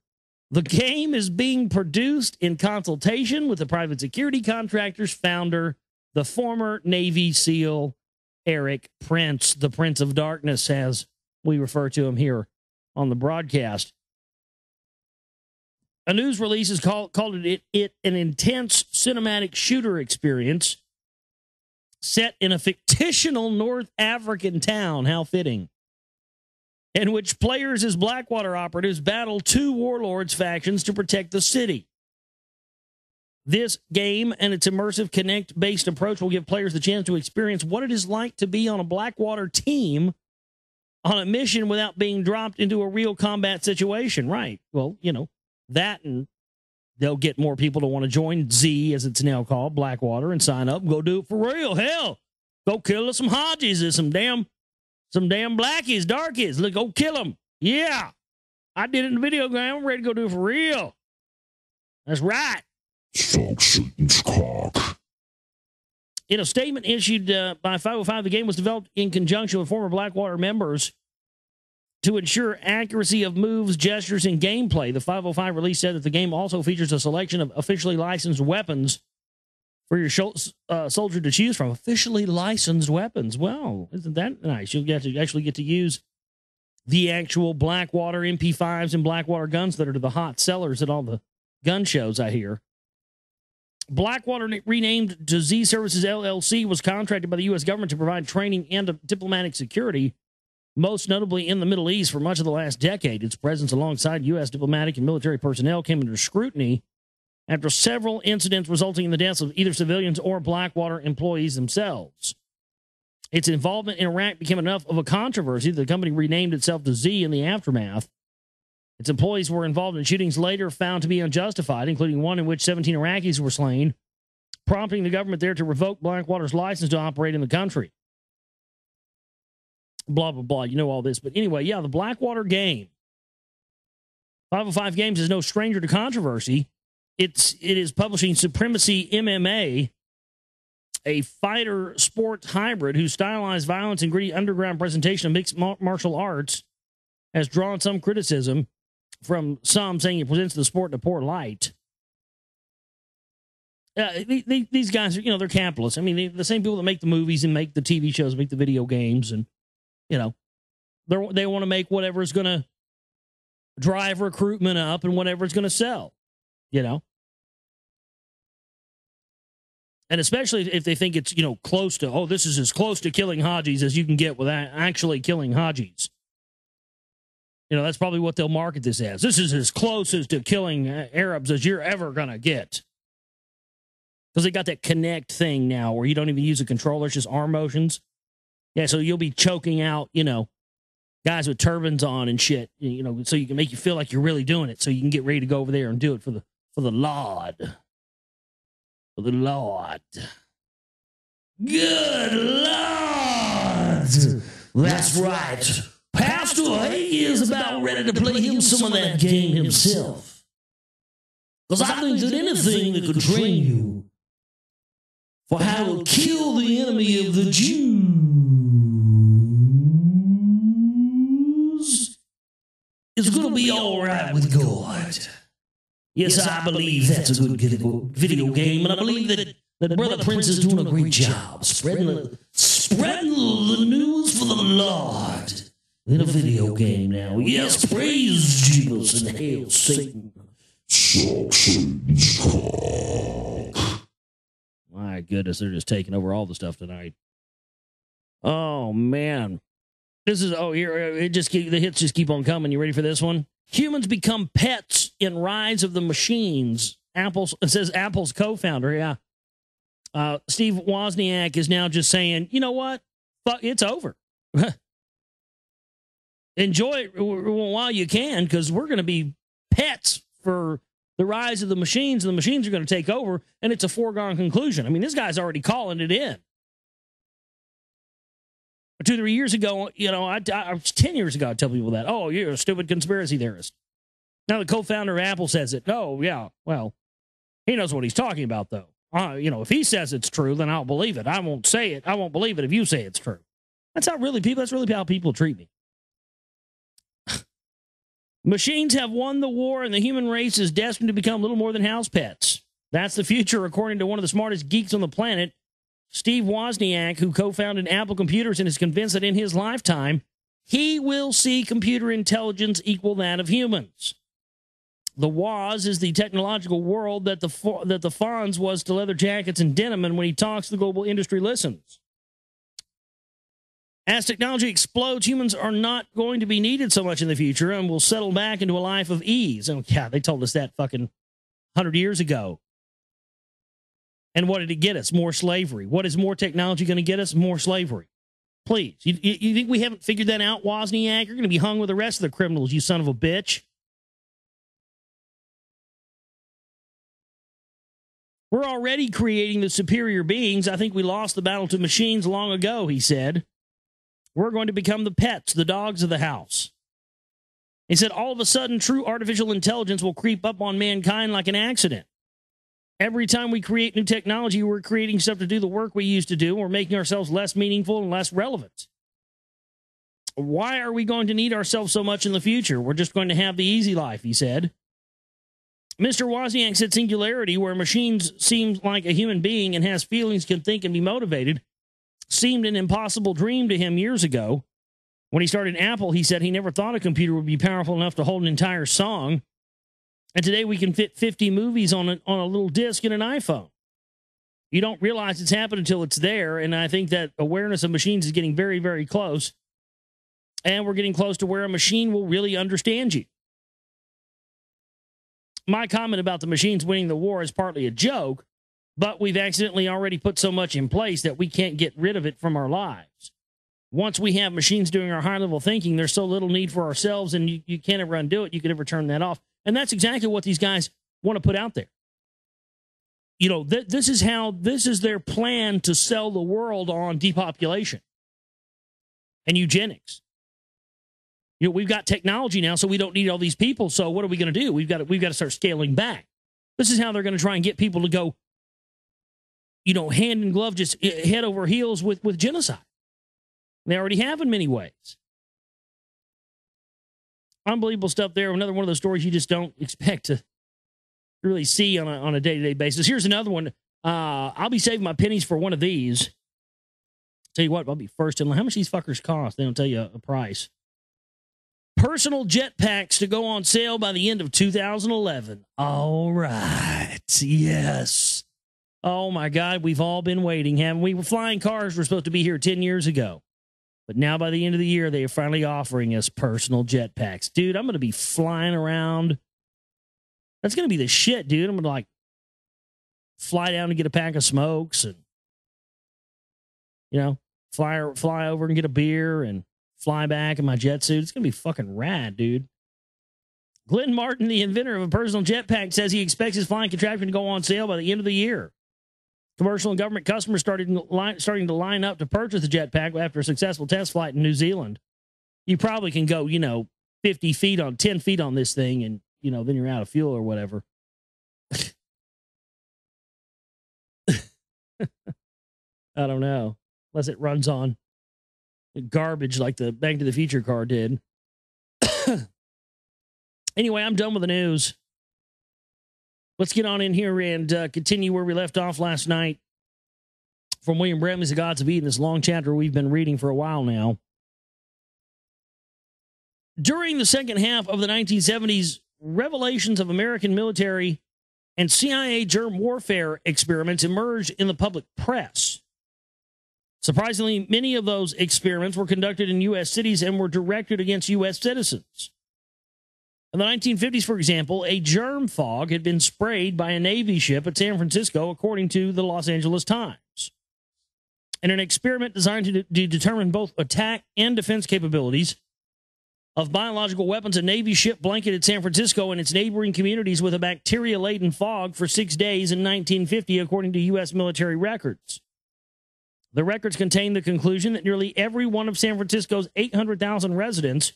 the game is being produced in consultation with the private security contractor's founder, the former Navy SEAL Eric Prince, the Prince of Darkness, as we refer to him here on the broadcast. A news release has called it an intense cinematic shooter experience set in a fictional North African town, how fitting, in which players as Blackwater operatives battle two warlords factions to protect the city. This game and its immersive Kinect-based approach will give players the chance to experience what it is like to be on a Blackwater team on a mission without being dropped into a real combat situation. Right. Well, that, and they'll get more people to want to join Z, as it's now called, Blackwater, and sign up and go do it for real. Hell, go kill some Hodges or some damn blackies, darkies. Look, go kill them. Yeah. I did it in the video game. I'm ready to go do it for real. That's right. Suck Satan's cock. In a statement issued by 505, the game was developed in conjunction with former Blackwater members to ensure accuracy of moves, gestures, and gameplay. The 505 release said that the game also features a selection of officially licensed weapons for your soldier to choose from. Officially licensed weapons. Well, isn't that nice? You'll actually get to use the actual Blackwater MP5s and Blackwater guns that are the hot sellers at all the gun shows, I hear. Blackwater, renamed to Z Services LLC, was contracted by the U.S. government to provide training and diplomatic security, most notably in the Middle East, for much of the last decade. Its presence alongside U.S. diplomatic and military personnel came under scrutiny after several incidents resulting in the deaths of either civilians or Blackwater employees themselves. Its involvement in Iraq became enough of a controversy that the company renamed itself to Z in the aftermath. Its employees were involved in shootings later found to be unjustified, including one in which 17 Iraqis were slain, prompting the government there to revoke Blackwater's license to operate in the country. Blah, blah, blah. You know all this. But anyway, yeah, the Blackwater game. 505 Games is no stranger to controversy. It is publishing Supremacy MMA, a fighter sport hybrid whose stylized violence and gritty underground presentation of mixed martial arts has drawn some criticism from some, saying it presents the sport in a poor light. these guys are, they're capitalists. I mean, the same people that make the movies and make the TV shows, make the video games, and they want to make whatever is going to drive recruitment up and whatever is going to sell. And especially if they think it's close to, this is as close to killing Hajis as you can get without actually killing Hajis. That's probably what they'll market this as. This is as close as to killing Arabs as you're ever going to get. Because they got that Connect thing now where you don't even use a controller, it's just arm motions. Yeah, so you'll be choking out, guys with turbans on and shit, so you can make you feel like you're really doing it, so you can get ready to go over there and do it for the Lord. For the Lord. Good Lord! That's right. Pastor, he is about ready to play him some of that game himself. Because I think that anything that could train you for how to kill the enemy of the Jews is going to be all right with God. Yes, I believe that's a good video game, and I believe that Brother Prince is doing a great job spreading the news for the Lord in a video game now. Yes, praise Jesus and hail Satan. Suck Satan's cock. My goodness, they're just taking over all the stuff tonight. Oh, man. This is, here, the hits just keep on coming. You ready for this one? Humans become pets in Rise of the Machines. It says Apple's co-founder, yeah. Steve Wozniak is now just saying, you know what? Fuck, it's over. Enjoy it while you can, because we're going to be pets for the rise of the machines, and the machines are going to take over, and it's a foregone conclusion. I mean, this guy's already calling it in. 2 or 3 years ago, 10 years ago, I tell people that, oh, you're a stupid conspiracy theorist. Now the co-founder of Apple says it. Oh, yeah, well, he knows what he's talking about, though. If he says it's true, then I'll believe it. I won't say it. I won't believe it if you say it's true. That's really how people treat me. Machines have won the war, and the human race is destined to become little more than house pets. That's the future, according to one of the smartest geeks on the planet, Steve Wozniak, who co-founded Apple Computers and is convinced that in his lifetime, he will see computer intelligence equal that of humans. The Woz is the technological world that the Fonz was to leather jackets and denim, and when he talks, the global industry listens. As technology explodes, humans are not going to be needed so much in the future and will settle back into a life of ease. And yeah, they told us that fucking 100 years ago. And what did it get us? More slavery. What is more technology going to get us? More slavery. Please. You think we haven't figured that out, Wozniak? You're going to be hung with the rest of the criminals, you son of a bitch. We're already creating the superior beings. I think we lost the battle to machines long ago, he said. We're going to become the pets, the dogs of the house. He said, all of a sudden, true artificial intelligence will creep up on mankind like an accident. Every time we create new technology, we're creating stuff to do the work we used to do. We're making ourselves less meaningful and less relevant. Why are we going to need ourselves so much in the future? We're just going to have the easy life, he said. Mr. Wozniak said singularity, where machines seem like a human being and has feelings, can think, and be motivated, seemed an impossible dream to him years ago. When he started Apple, he said he never thought a computer would be powerful enough to hold an entire song. And today we can fit 50 movies on a little disc in an iPhone. You don't realize it's happened until it's there, and I think that awareness of machines is getting very, very close. And we're getting close to where a machine will really understand you. My comment about the machines winning the war is partly a joke, but we've accidentally already put so much in place that we can't get rid of it from our lives. Once we have machines doing our high-level thinking, there's so little need for ourselves, and you can't ever undo it. You can never turn that off. And that's exactly what these guys want to put out there. You know, this is their plan to sell the world on depopulation and eugenics. You know, we've got technology now, so we don't need all these people. So what are we going to do? We've got to start scaling back. This is how they're going to try and get people to go, you know, hand in glove, just head over heels with genocide. They already have in many ways. Unbelievable stuff there. Another one of those stories you just don't expect to really see on a day-to-day basis. Here's another one. I'll be saving my pennies for one of these. Tell you what, I'll be first in line. How much these fuckers cost? They don't tell you a price. Personal jetpacks to go on sale by the end of 2011. All right. Yes. Oh, my God. We've all been waiting, haven't we? Flying cars were supposed to be here 10 years ago. But now by the end of the year, they are finally offering us personal jetpacks. Dude, I'm going to be flying around. That's going to be the shit, dude. I'm going to, fly down to get a pack of smokes and, fly over and get a beer and fly back in my jet suit. It's going to be fucking rad, dude. Glenn Martin, the inventor of a personal jetpack, says he expects his flying contraption to go on sale by the end of the year. Commercial and government customers starting to line up to purchase the jetpack after a successful test flight in New Zealand. You probably can go, 10 feet on this thing and, then you're out of fuel or whatever. I don't know. Unless it runs on garbage like the Back to the Future car did. Anyway, I'm done with the news. Let's get on in here and continue where we left off last night from William Bramley's The Gods of Eden, this long chapter we've been reading for a while now. During the second half of the 1970s, revelations of American military and CIA germ warfare experiments emerged in the public press. Surprisingly, many of those experiments were conducted in U.S. cities and were directed against U.S. citizens. In the 1950s, for example, a germ fog had been sprayed by a Navy ship at San Francisco, according to the Los Angeles Times. In an experiment designed to determine both attack and defense capabilities of biological weapons, a Navy ship blanketed San Francisco and its neighboring communities with a bacteria-laden fog for 6 days in 1950, according to U.S. military records. The records contain the conclusion that nearly every one of San Francisco's 800,000 residents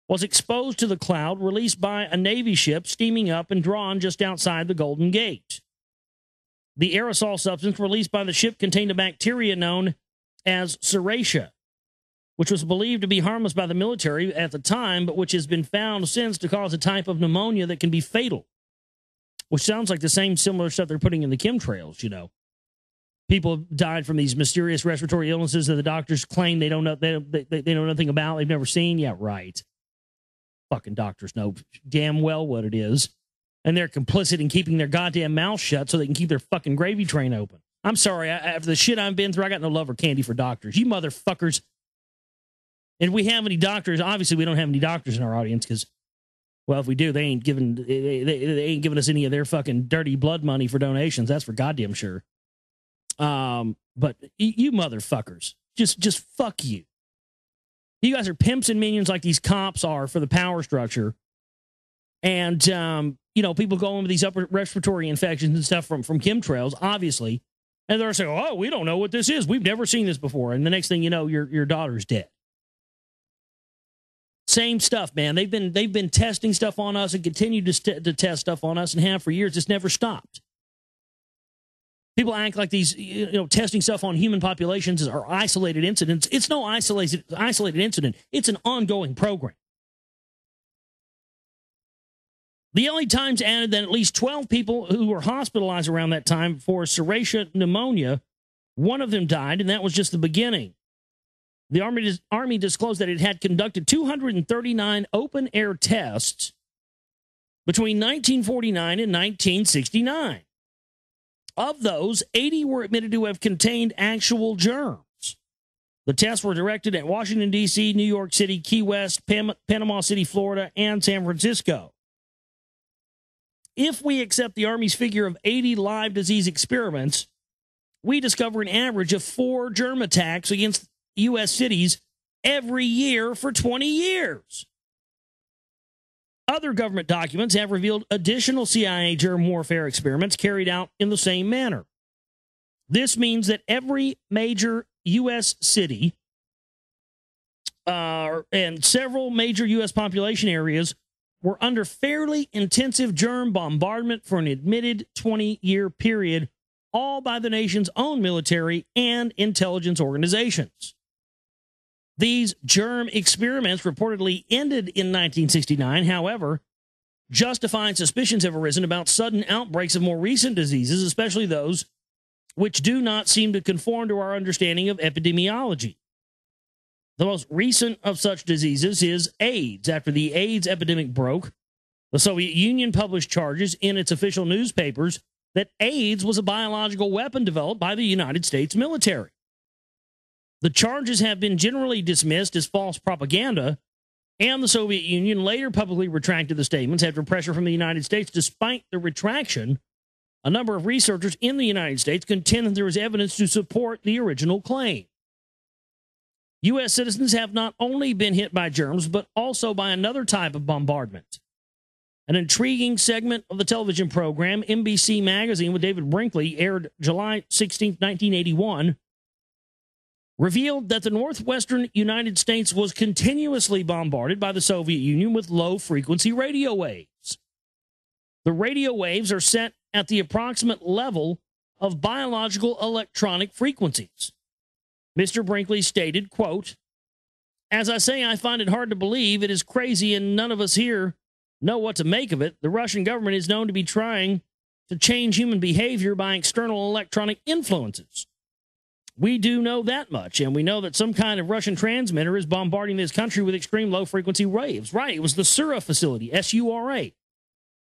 was exposed to the cloud released by a Navy ship steaming up and drawn just outside the Golden Gate. The aerosol substance released by the ship contained a bacteria known as Serratia, which was believed to be harmless by the military at the time, but which has been found since to cause a type of pneumonia that can be fatal, which sounds like the same similar stuff they're putting in the chemtrails, People have died from these mysterious respiratory illnesses that the doctors claim they don't know, they know nothing about, they've never seen. Yeah, right. Fucking doctors know damn well what it is. And they're complicit in keeping their goddamn mouth shut so they can keep their fucking gravy train open. I'm sorry, after the shit I've been through, I got no love or candy for doctors. You motherfuckers. And if we have any doctors, obviously we don't have any doctors in our audience because, well, if we do, they ain't giving us any of their fucking dirty blood money for donations. That's for goddamn sure. But you motherfuckers, just fuck you. You guys are pimps and minions like these cops are for the power structure. And, people going with these upper respiratory infections and stuff from chemtrails, obviously. And they're saying, oh, we don't know what this is. We've never seen this before. And the next thing you know, your daughter's dead. Same stuff, man. They've been testing stuff on us and continue to test stuff on us and have for years. It's never stopped. People act like these, testing stuff on human populations are isolated incidents. It's no isolated incident. It's an ongoing program. The LA Times added that at least 12 people who were hospitalized around that time for Serratia pneumonia, one of them died, and that was just the beginning. The Army disclosed that it had conducted 239 open-air tests between 1949 and 1969. Of those, 80 were admitted to have contained actual germs. The tests were directed at Washington, D.C., New York City, Key West, Panama City, Florida, and San Francisco. If we accept the Army's figure of 80 live disease experiments, we discover an average of 4 germ attacks against U.S. cities every year for 20 years. Other government documents have revealed additional CIA germ warfare experiments carried out in the same manner. This means that every major U.S. city and several major U.S. population areas were under fairly intensive germ bombardment for an admitted 20-year period, all by the nation's own military and intelligence organizations. These germ experiments reportedly ended in 1969. However, justified suspicions have arisen about sudden outbreaks of more recent diseases, especially those which do not seem to conform to our understanding of epidemiology. The most recent of such diseases is AIDS. After the AIDS epidemic broke, the Soviet Union published charges in its official newspapers that AIDS was a biological weapon developed by the United States military. The charges have been generally dismissed as false propaganda, and the Soviet Union later publicly retracted the statements after pressure from the United States. Despite the retraction, a number of researchers in the United States contend that there is evidence to support the original claim. U.S. citizens have not only been hit by germs, but also by another type of bombardment. An intriguing segment of the television program, NBC Magazine with David Brinkley, aired July 16, 1981, revealed that the northwestern United States was continuously bombarded by the Soviet Union with low-frequency radio waves. The radio waves are set at the approximate level of biological electronic frequencies. Mr. Brinkley stated, quote, "As I say, I find it hard to believe. It is crazy, and none of us here know what to make of it. The Russian government is known to be trying to change human behavior by external electronic influences. We do know that much, and we know that some kind of Russian transmitter is bombarding this country with extreme low-frequency waves." Right, it was the Sura facility, S-U-R-A.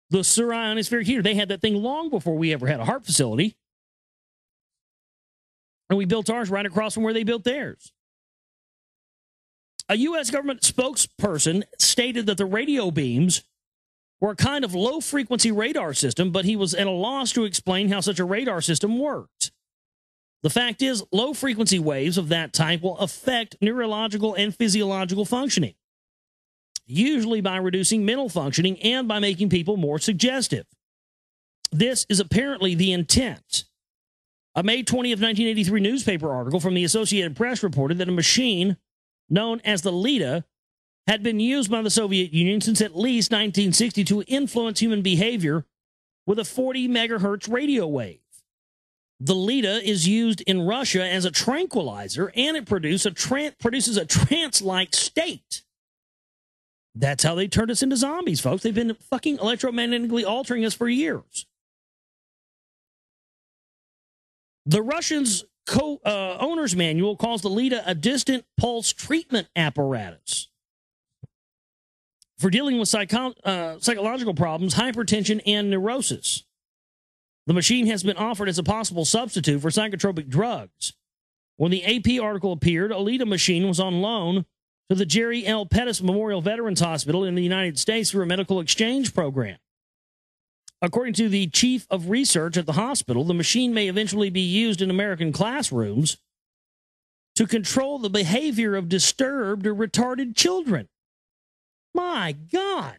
The Sura ionospheric heater. They had that thing long before we ever had a HAARP facility. And we built ours right across from where they built theirs. A U.S. government spokesperson stated that the radio beams were a kind of low-frequency radar system, but he was at a loss to explain how such a radar system worked. The fact is, low-frequency waves of that type will affect neurological and physiological functioning, usually by reducing mental functioning and by making people more suggestive. This is apparently the intent. A May 20th, 1983 newspaper article from the Associated Press reported that a machine known as the Leda had been used by the Soviet Union since at least 1960 to influence human behavior with a 40 megahertz radio wave. The Leda is used in Russia as a tranquilizer, and it produces a trance-like state. That's how they turned us into zombies, folks. They've been fucking electromagnetically altering us for years. The Russians' owner's manual calls the Leda a distant pulse treatment apparatus for dealing with psychological problems, hypertension, and neurosis. The machine has been offered as a possible substitute for psychotropic drugs. When the AP article appeared, a Leda machine was on loan to the Jerry L. Pettis Memorial Veterans Hospital in the United States through a medical exchange program. According to the chief of research at the hospital, the machine may eventually be used in American classrooms to control the behavior of disturbed or retarded children. My God.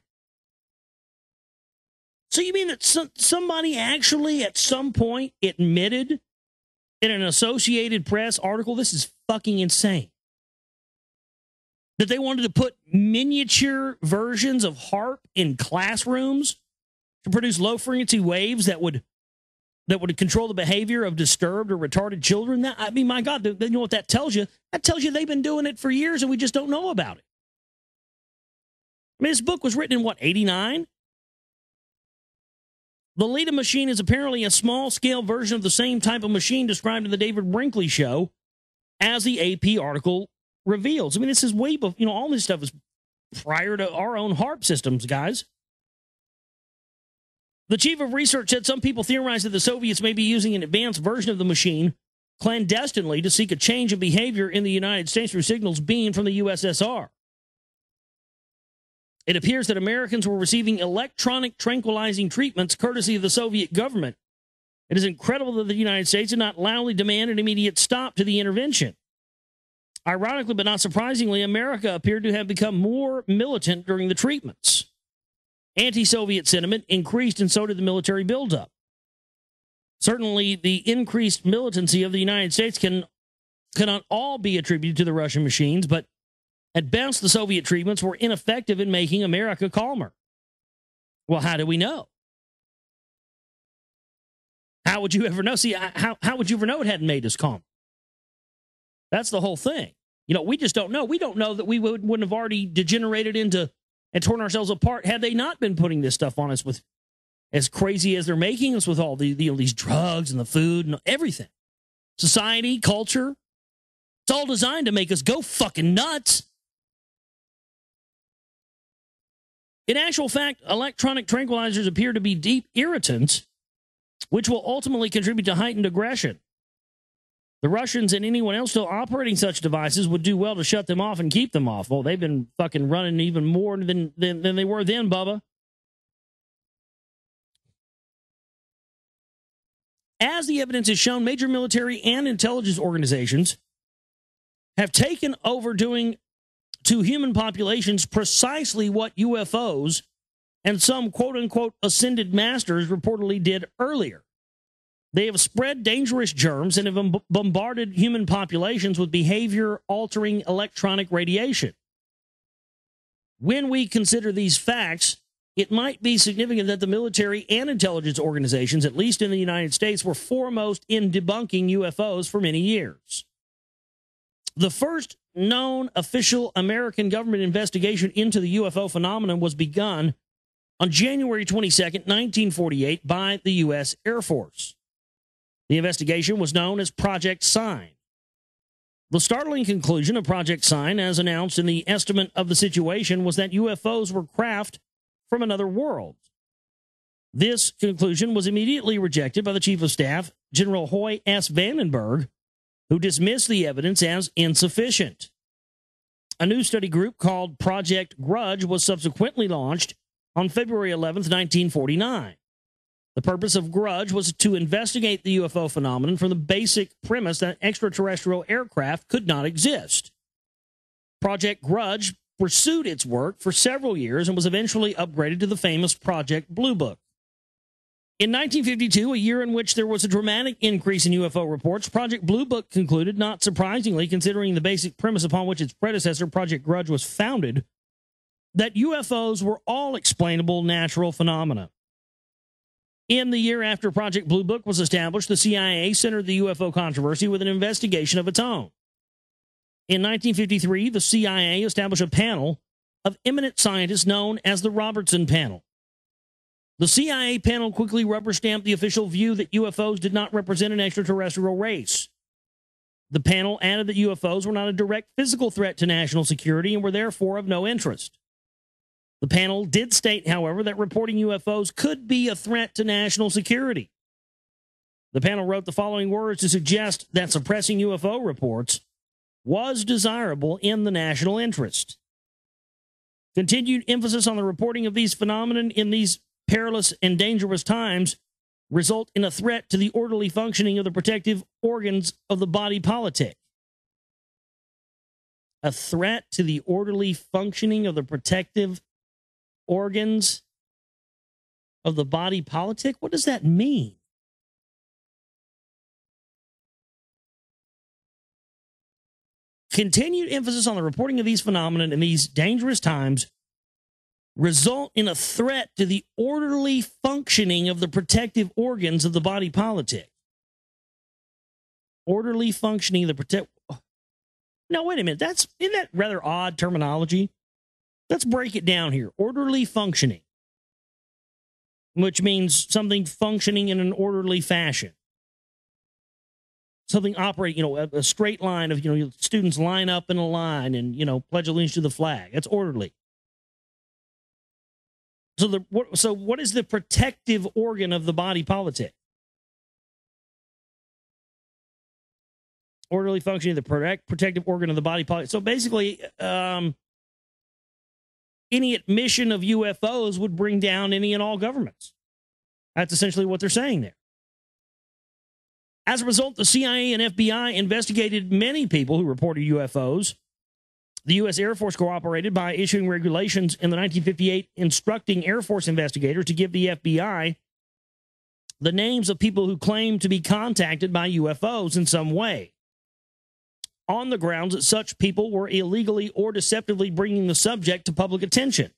So you mean that somebody actually at some point admitted in an Associated Press article, this is fucking insane, that they wanted to put miniature versions of HAARP in classrooms to produce low-frequency waves that would control the behavior of disturbed or retarded children? I mean, my God, you know what that tells you? That tells you they've been doing it for years and we just don't know about it. I mean, this book was written in, what, 89? The Leda machine is apparently a small-scale version of the same type of machine described in the David Brinkley show, as the AP article reveals. I mean, this is way before, all this stuff is prior to our own HAARP systems, guys. The chief of research said some people theorize that the Soviets may be using an advanced version of the machine clandestinely to seek a change of behavior in the United States through signals beamed from the USSR. It appears that Americans were receiving electronic tranquilizing treatments courtesy of the Soviet government. It is incredible that the United States did not loudly demand an immediate stop to the intervention. Ironically, but not surprisingly, America appeared to have become more militant during the treatments. Anti-Soviet sentiment increased, and so did the military buildup. Certainly, the increased militancy of the United States cannot all be attributed to the Russian machines, but at best, the Soviet treatments were ineffective in making America calmer. Well, how do we know? How would you ever know? See, how would you ever know it hadn't made us calm? That's the whole thing. We just don't know. We don't know that we wouldn't have already degenerated into and torn ourselves apart had they not been putting this stuff on us with as crazy as they're making us with all these drugs and the food and everything. society, culture. It's all designed to make us go fucking nuts. In actual fact, electronic tranquilizers appear to be deep irritants, which will ultimately contribute to heightened aggression. The Russians and anyone else still operating such devices would do well to shut them off and keep them off. Well, they've been fucking running even more than they were then, Bubba. As the evidence has shown, major military and intelligence organizations have taken over doing to human populations precisely what UFOs and some quote-unquote ascended masters reportedly did earlier. They have spread dangerous germs and have bombarded human populations with behavior-altering electronic radiation. When we consider these facts, it might be significant that the military and intelligence organizations, at least in the United States, were foremost in debunking UFOs for many years. The first known official American government investigation into the UFO phenomenon was begun on January 22nd, 1948, by the U.S. Air Force. The investigation was known as Project Sign. The startling conclusion of Project Sign, as announced in the estimate of the situation, was that UFOs were craft from another world. This conclusion was immediately rejected by the Chief of Staff, General Hoy S. Vandenberg, who dismissed the evidence as insufficient. A new study group called Project Grudge was subsequently launched on February 11th, 1949. The purpose of Grudge was to investigate the UFO phenomenon from the basic premise that extraterrestrial aircraft could not exist. Project Grudge pursued its work for several years and was eventually upgraded to the famous Project Blue Book. In 1952, a year in which there was a dramatic increase in UFO reports, Project Blue Book concluded, not surprisingly considering the basic premise upon which its predecessor, Project Grudge, was founded, that UFOs were all explainable natural phenomena. In the year after Project Blue Book was established, the CIA centered the UFO controversy with an investigation of its own. In 1953, the CIA established a panel of eminent scientists known as the Robertson Panel. The CIA panel quickly rubber-stamped the official view that UFOs did not represent an extraterrestrial race. The panel added that UFOs were not a direct physical threat to national security and were therefore of no interest. The panel did state, however, that reporting UFOs could be a threat to national security. The panel wrote the following words to suggest that suppressing UFO reports was desirable in the national interest. Continued emphasis on the reporting of these phenomena in these perilous and dangerous times result in a threat to the orderly functioning of the protective organs of the body politic. A threat to the orderly functioning of the protective organs of the body politic? What does that mean? Continued emphasis on the reporting of these phenomena in these dangerous times result in a threat to the orderly functioning of the protective organs of the body politic. Orderly functioning of the protect. Now, wait a minute. Isn't that rather odd terminology? Let's break it down here. Orderly functioning, which means something functioning in an orderly fashion. Something operating, a straight line of, students line up in a line and, pledge allegiance to the flag. That's orderly. So what is the protective organ of the body politic? Orderly functioning of the protective organ of the body politic. So basically, any admission of UFOs would bring down any and all governments. That's essentially what they're saying there. As a result, the CIA and FBI investigated many people who reported UFOs. The U.S. Air Force cooperated by issuing regulations in the 1958 instructing Air Force investigators to give the FBI the names of people who claimed to be contacted by UFOs in some way, on the grounds that such people were illegally or deceptively bringing the subject to public attention.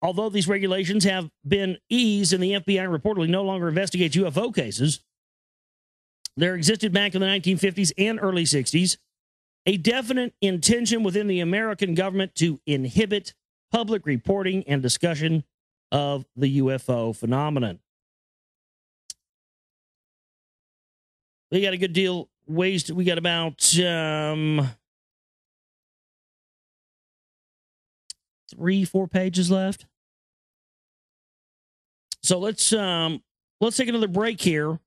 Although these regulations have been eased and the FBI reportedly no longer investigates UFO cases, there existed back in the 1950s and early 60s a definite intention within the American government to inhibit public reporting and discussion of the UFO phenomenon. We got a good deal ways. We got about 3-4 pages left. So let's take another break here,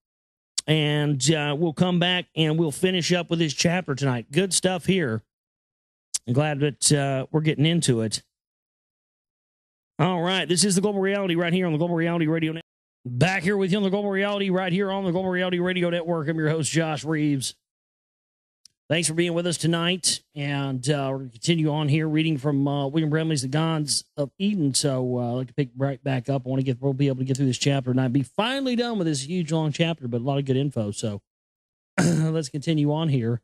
and we'll come back and we'll finish up with this chapter tonight. Good stuff here. I'm glad that we're getting into it. All right, this is the Global Reality right here on the Global Reality Radio Network. Back here with you on the Global Reality right here on the Global Reality Radio Network. I'm your host, Josh Reeves. Thanks for being with us tonight, and we're going to continue on here reading from William Brimley's The Gods of Eden. So I'd like to pick right back up. We'll be able to get through this chapter, and I'd be finally done with this huge, long chapter, but a lot of good info. So let's continue on here.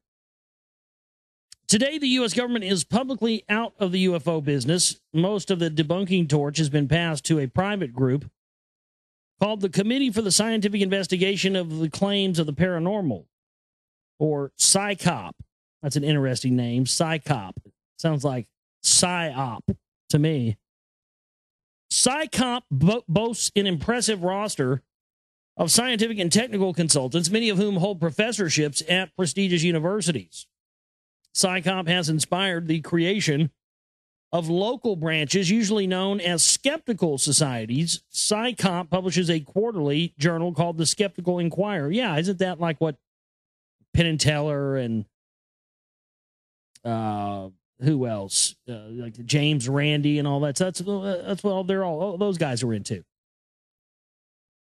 Today, the U.S. government is publicly out of the UFO business. Most of the debunking torch has been passed to a private group called the Committee for the Scientific Investigation of the Claims of the Paranormal, or PSYCOP. That's an interesting name, PSYCOP. Sounds like PSYOP to me. PSYCOP boasts an impressive roster of scientific and technical consultants, many of whom hold professorships at prestigious universities. PSYCOP has inspired the creation of local branches, usually known as skeptical societies. PSYCOP publishes a quarterly journal called the Skeptical Inquirer. Yeah, isn't that like what Penn and Teller and who else? Like James Randi and all that. So that's what all those guys are into.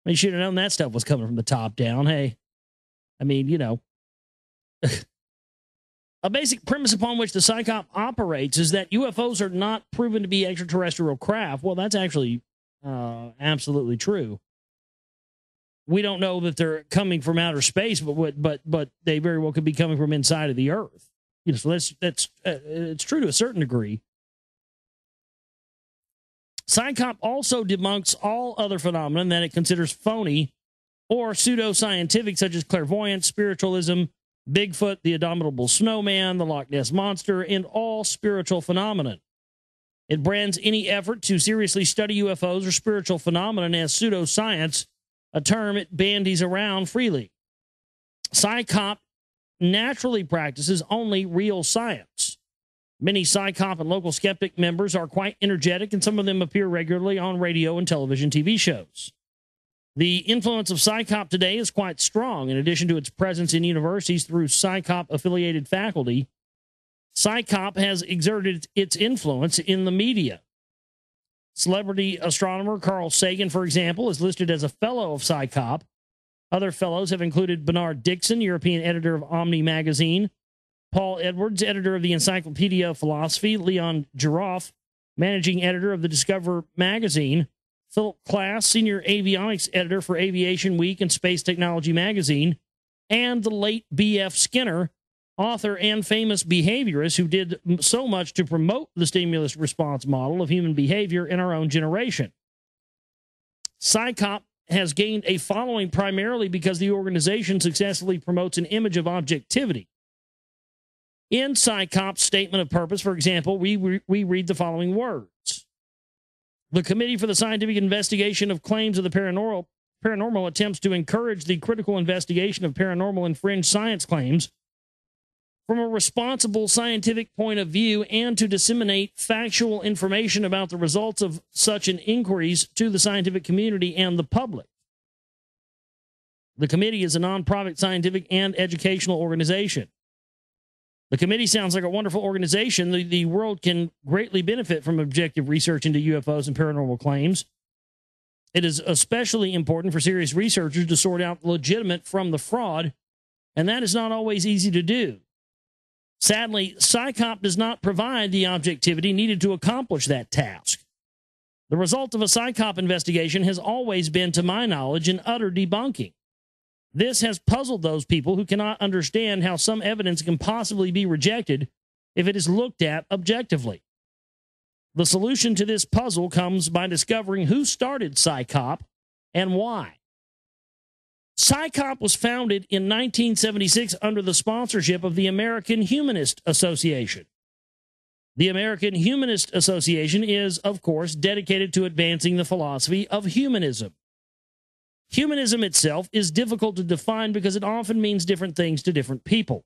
You should have known that stuff was coming from the top down. Hey, I mean, you know. A basic premise upon which the PSYCOP operates is that UFOs are not proven to be extraterrestrial craft. Well, that's actually absolutely true. We don't know that they're coming from outer space, but they very well could be coming from inside of the Earth. You know, so that's it's true to a certain degree. PSYCOP also debunks all other phenomena that it considers phony or pseudoscientific, such as clairvoyance, spiritualism, Bigfoot, the abominable snowman, the Loch Ness monster, and all spiritual phenomenon. It brands any effort to seriously study UFOs or spiritual phenomenon as pseudoscience, a term it bandies around freely. PSYCOP naturally practices only real science. Many PSYCOP and local skeptic members are quite energetic, and some of them appear regularly on radio and television TV shows. The influence of PSYCOP today is quite strong. In addition to its presence in universities through PSYCOP-affiliated faculty, PSYCOP has exerted its influence in the media. Celebrity astronomer Carl Sagan, for example, is listed as a fellow of PSYCOP. Other fellows have included Bernard Dixon, European editor of Omni magazine, Paul Edwards, editor of the Encyclopedia of Philosophy, Leon Giroff, managing editor of the Discover magazine, Philip Klass, senior avionics editor for Aviation Week and Space Technology magazine, and the late B.F. Skinner, author and famous behaviorist who did so much to promote the stimulus response model of human behavior in our own generation. PSYCOP has gained a following primarily because the organization successfully promotes an image of objectivity. In PSYCOP's statement of purpose, for example, we read the following words. The Committee for the Scientific Investigation of Claims of the Paranormal attempts to encourage the critical investigation of paranormal and fringe science claims from a responsible scientific point of view and to disseminate factual information about the results of such an inquiries to the scientific community and the public. The committee is a nonprofit scientific and educational organization. The committee sounds like a wonderful organization. The world can greatly benefit from objective research into UFOs and paranormal claims. It is especially important for serious researchers to sort out the legitimate from the fraud, and that is not always easy to do. Sadly, PSYCOP does not provide the objectivity needed to accomplish that task. The result of a PSYCOP investigation has always been, to my knowledge, an utter debunking. This has puzzled those people who cannot understand how some evidence can possibly be rejected if it is looked at objectively. The solution to this puzzle comes by discovering who started PSYCOP and why. PSYCOP was founded in 1976 under the sponsorship of the American Humanist Association. The American Humanist Association is, of course, dedicated to advancing the philosophy of humanism. Humanism itself is difficult to define because it often means different things to different people.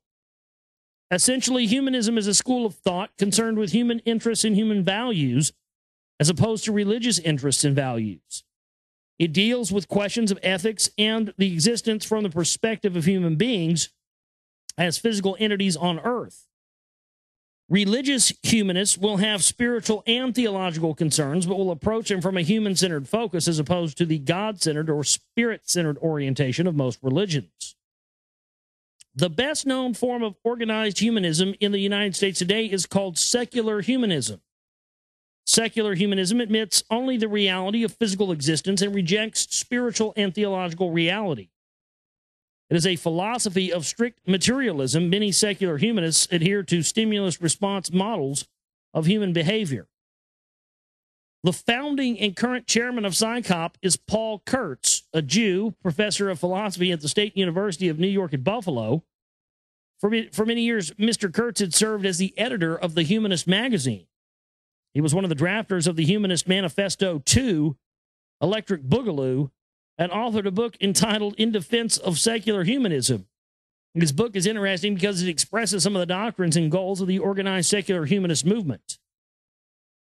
Essentially, humanism is a school of thought concerned with human interests and human values, as opposed to religious interests and values. It deals with questions of ethics and the existence from the perspective of human beings as physical entities on earth. Religious humanists will have spiritual and theological concerns, but will approach them from a human-centered focus as opposed to the God-centered or spirit-centered orientation of most religions. The best-known form of organized humanism in the United States today is called secular humanism. Secular humanism admits only the reality of physical existence and rejects spiritual and theological reality. It is a philosophy of strict materialism. Many secular humanists adhere to stimulus response models of human behavior. The founding and current chairman of PsyCop is Paul Kurtz, a Jew, professor of philosophy at the State University of New York at Buffalo. For many years, Mr. Kurtz had served as the editor of the Humanist magazine. He was one of the drafters of the Humanist Manifesto 2, Electric Boogaloo, and authored a book entitled In Defense of Secular Humanism. This book is interesting because it expresses some of the doctrines and goals of the organized secular humanist movement.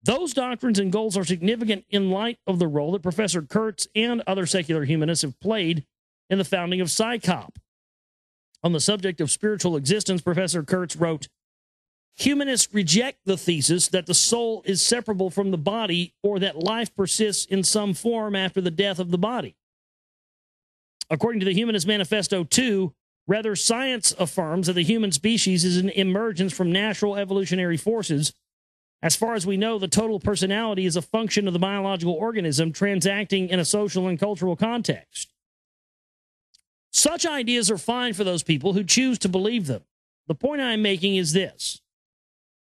Those doctrines and goals are significant in light of the role that Professor Kurtz and other secular humanists have played in the founding of PsyCop. On the subject of spiritual existence, Professor Kurtz wrote, "Humanists reject the thesis that the soul is separable from the body or that life persists in some form after the death of the body. According to the Humanist Manifesto 2, rather, science affirms that the human species is an emergence from natural evolutionary forces. As far as we know, the total personality is a function of the biological organism transacting in a social and cultural context. Such ideas are fine for those people who choose to believe them. The point I am making is this.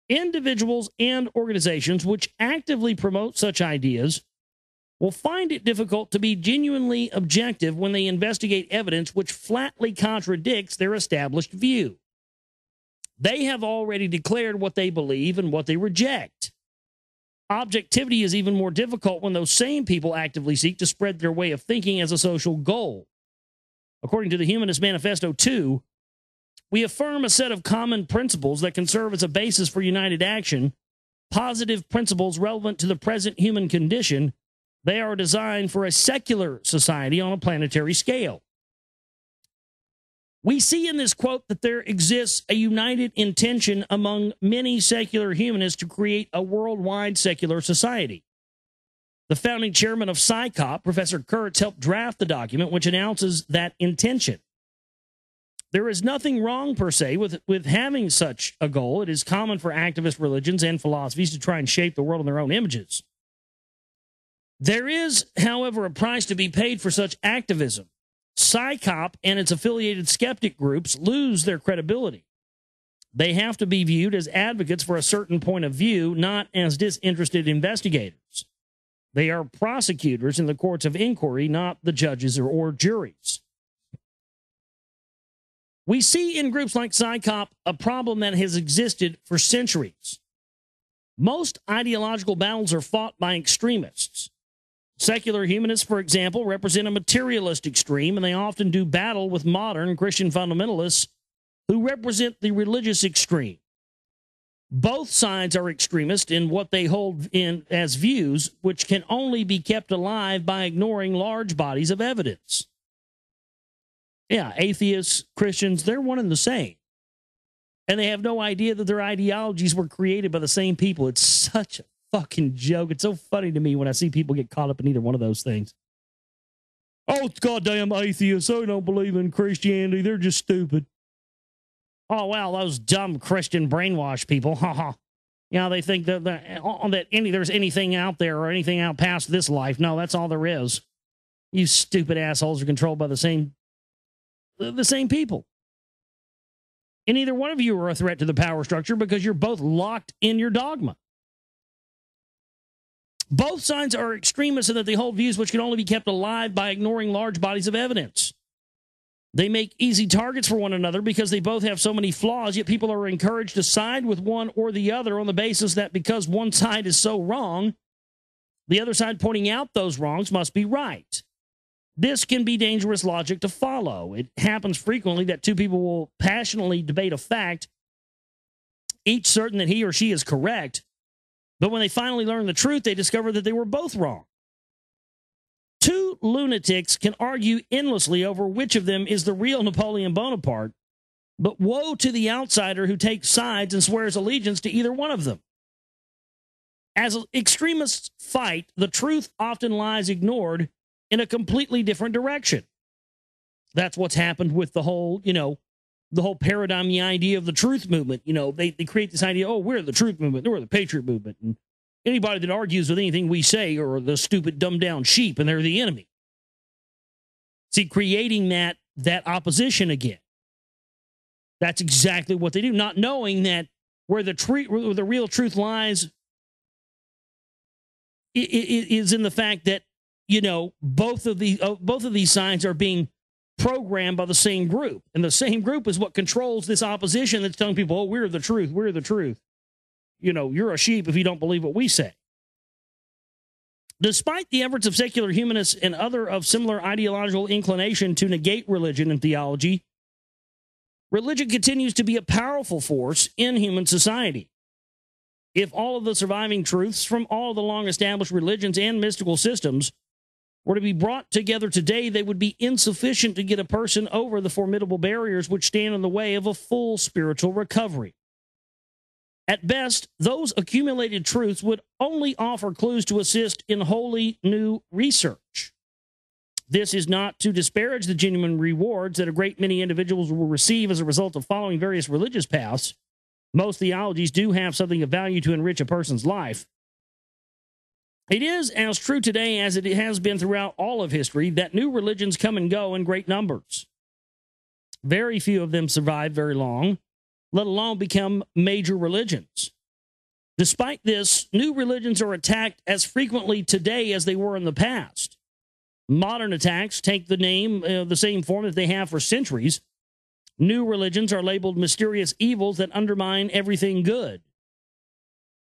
Individuals and organizations which actively promote such ideas will find it difficult to be genuinely objective when they investigate evidence which flatly contradicts their established view. They have already declared what they believe and what they reject. Objectivity is even more difficult when those same people actively seek to spread their way of thinking as a social goal. According to the Humanist Manifesto 2, we affirm a set of common principles that can serve as a basis for united action, positive principles relevant to the present human condition. They are designed for a secular society on a planetary scale." We see in this quote that there exists a united intention among many secular humanists to create a worldwide secular society. The founding chairman of PsyCop, Professor Kurtz, helped draft the document which announces that intention. There is nothing wrong, per se, with having such a goal. It is common for activist religions and philosophies to try and shape the world in their own images. There is, however, a price to be paid for such activism. PsyCop and its affiliated skeptic groups lose their credibility. They have to be viewed as advocates for a certain point of view, not as disinterested investigators. They are prosecutors in the courts of inquiry, not the judges or juries. We see in groups like PsyCop a problem that has existed for centuries. Most ideological battles are fought by extremists. Secular humanists, for example, represent a materialist extreme, and they often do battle with modern Christian fundamentalists who represent the religious extreme. Both sides are extremist in what they hold in as views, which can only be kept alive by ignoring large bodies of evidence. Yeah, atheists, Christians, they're one and the same. And they have no idea that their ideologies were created by the same people. It's such a fucking joke. It's so funny to me when I see people get caught up in either one of those things. Oh, it's goddamn atheists. They don't believe in Christianity. They're just stupid. Oh, well, those dumb Christian brainwash people. You know, they think that there's anything out there or anything out past this life. No, that's all there is. You stupid assholes are controlled by the same people. And neither one of you are a threat to the power structure because you're both locked in your dogma. Both sides are extremists in that they hold views which can only be kept alive by ignoring large bodies of evidence. They make easy targets for one another because they both have so many flaws, yet people are encouraged to side with one or the other on the basis that because one side is so wrong, the other side pointing out those wrongs must be right. This can be dangerous logic to follow. It happens frequently that two people will passionately debate a fact, each certain that he or she is correct, but when they finally learn the truth, they discover that they were both wrong. Two lunatics can argue endlessly over which of them is the real Napoleon Bonaparte, but woe to the outsider who takes sides and swears allegiance to either one of them. As extremists fight, the truth often lies ignored in a completely different direction. That's what's happened with the whole, the whole paradigm, the idea of the truth movement. They create this idea, oh, we're the truth movement, we're the patriot movement, and anybody that argues with anything we say are the stupid, dumbed-down sheep, and they're the enemy. See, creating that opposition again. That's exactly what they do, not knowing that where the real truth lies is in the fact that, both of these sides are being programmed by the same group. And the same group is what controls this opposition that's telling people, oh, we're the truth, we're the truth. You're a sheep if you don't believe what we say. Despite the efforts of secular humanists and other of similar ideological inclination to negate religion and theology, religion continues to be a powerful force in human society. If all of the surviving truths from all of the long-established religions and mystical systems were to be brought together today, they would be insufficient to get a person over the formidable barriers which stand in the way of a full spiritual recovery. At best, those accumulated truths would only offer clues to assist in wholly new research. This is not to disparage the genuine rewards that a great many individuals will receive as a result of following various religious paths. Most theologies do have something of value to enrich a person's life. It is as true today as it has been throughout all of history that new religions come and go in great numbers. Very few of them survive very long, let alone become major religions. Despite this, new religions are attacked as frequently today as they were in the past. Modern attacks take the same form that they have for centuries. New religions are labeled mysterious evils that undermine everything good.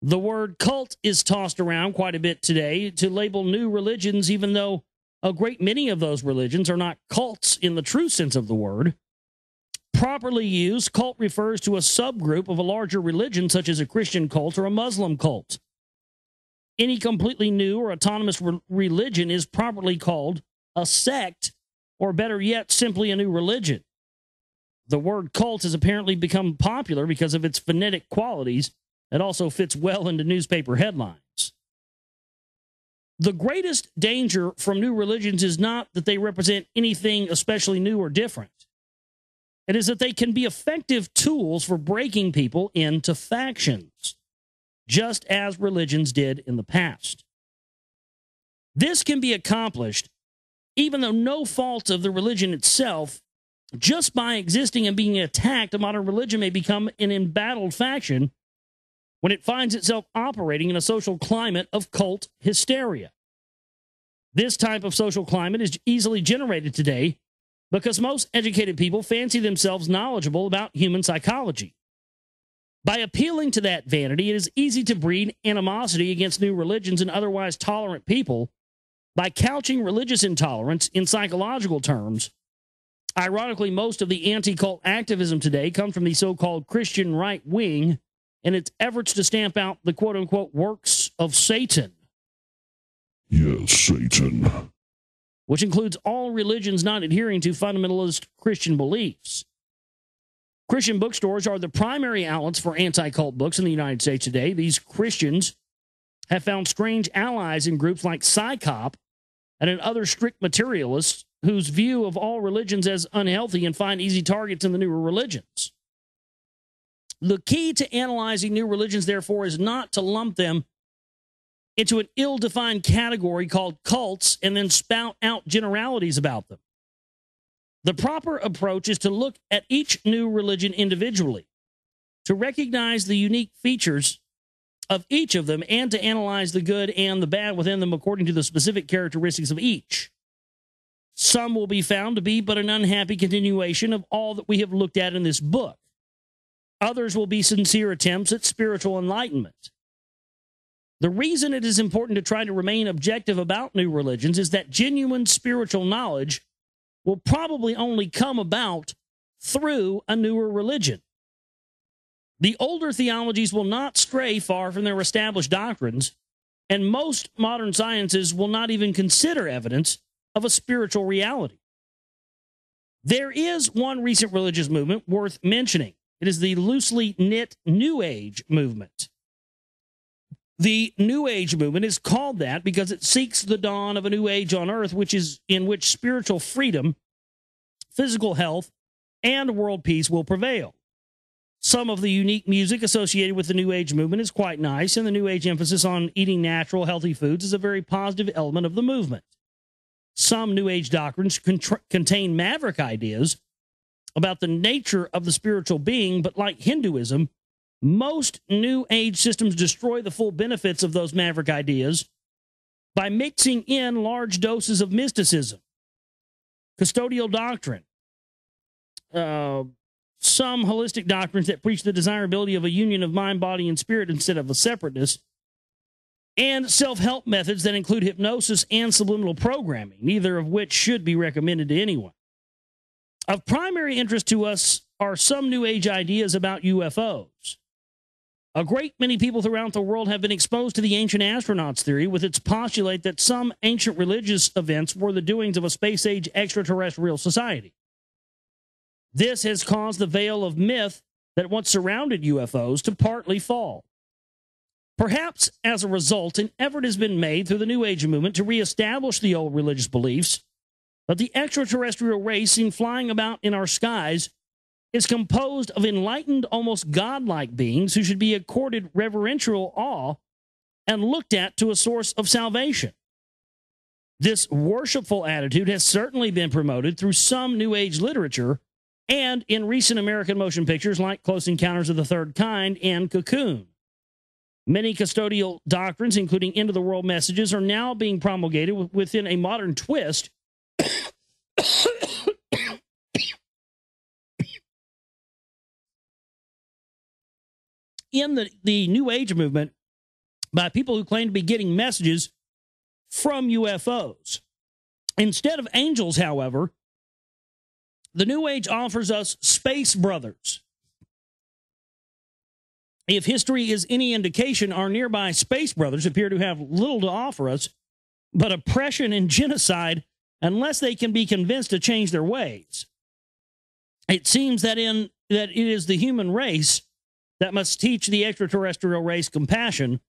The word cult is tossed around quite a bit today to label new religions, even though a great many of those religions are not cults in the true sense of the word. Properly used, cult refers to a subgroup of a larger religion, such as a Christian cult or a Muslim cult. Any completely new or autonomous religion is properly called a sect, or better yet, simply a new religion. The word cult has apparently become popular because of its phonetic qualities. It also fits well into newspaper headlines. The greatest danger from new religions is not that they represent anything especially new or different. It is that they can be effective tools for breaking people into factions, just as religions did in the past. This can be accomplished even though no fault of the religion itself. Just by existing and being attacked, a modern religion may become an embattled faction when it finds itself operating in a social climate of cult hysteria. This type of social climate is easily generated today because most educated people fancy themselves knowledgeable about human psychology. By appealing to that vanity, it is easy to breed animosity against new religions and otherwise tolerant people by couching religious intolerance in psychological terms. Ironically, most of the anti-cult activism today comes from the so-called Christian right wing and its efforts to stamp out the quote-unquote works of Satan. Yes, Satan. Which includes all religions not adhering to fundamentalist Christian beliefs. Christian bookstores are the primary outlets for anti-cult books in the United States today. These Christians have found strange allies in groups like Psychop and in other strict materialists whose view of all religions as unhealthy and find easy targets in the newer religions. The key to analyzing new religions, therefore, is not to lump them into an ill-defined category called cults and then spout out generalities about them. The proper approach is to look at each new religion individually, to recognize the unique features of each of them, and to analyze the good and the bad within them according to the specific characteristics of each. Some will be found to be but an unhappy continuation of all that we have looked at in this book. Others will be sincere attempts at spiritual enlightenment. The reason it is important to try to remain objective about new religions is that genuine spiritual knowledge will probably only come about through a newer religion. The older theologies will not stray far from their established doctrines, and most modern sciences will not even consider evidence of a spiritual reality. There is one recent religious movement worth mentioning. It is the loosely knit New Age movement. The New Age movement is called that because it seeks the dawn of a new age on earth, in which spiritual freedom, physical health, and world peace will prevail. Some of the unique music associated with the New Age movement is quite nice, and the New Age emphasis on eating natural, healthy foods is a very positive element of the movement. Some New Age doctrines contain maverick ideas about the nature of the spiritual being, but like Hinduism, most New Age systems destroy the full benefits of those maverick ideas by mixing in large doses of mysticism, custodial doctrine, some holistic doctrines that preach the desirability of a union of mind, body, and spirit instead of a separateness, and self-help methods that include hypnosis and subliminal programming, neither of which should be recommended to anyone. Of primary interest to us are some New Age ideas about UFOs. A great many people throughout the world have been exposed to the ancient astronauts theory with its postulate that some ancient religious events were the doings of a space-age extraterrestrial society. This has caused the veil of myth that once surrounded UFOs to partly fall. Perhaps as a result, an effort has been made through the New Age movement to reestablish the old religious beliefs that the extraterrestrial race seen flying about in our skies is composed of enlightened, almost godlike beings who should be accorded reverential awe and looked at to a source of salvation. This worshipful attitude has certainly been promoted through some New Age literature and in recent American motion pictures like Close Encounters of the Third Kind and Cocoon. Many custodial doctrines, including end-of-the-world messages, are now being promulgated within a modern twist in the New Age movement by people who claim to be getting messages from UFOs. Instead of angels, however, the New Age offers us space brothers. If history is any indication, our nearby space brothers appear to have little to offer us but oppression and genocide unless they can be convinced to change their ways. It seems that it is the human race that must teach the extraterrestrial race compassion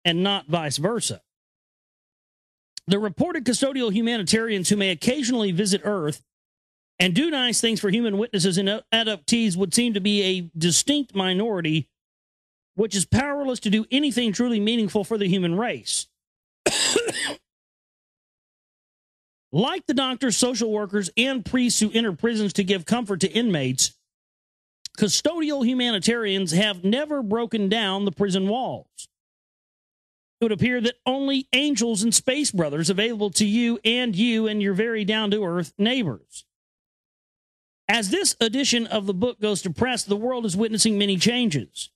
and not vice versa. The reported custodial humanitarians who may occasionally visit Earth and do nice things for human witnesses and adoptees would seem to be a distinct minority which is powerless to do anything truly meaningful for the human race. Like the doctors, social workers, and priests who enter prisons to give comfort to inmates, custodial humanitarians have never broken down the prison walls. It would appear that only angels and space brothers available to you and your very down-to-earth neighbors. As this edition of the book goes to press, the world is witnessing many changes.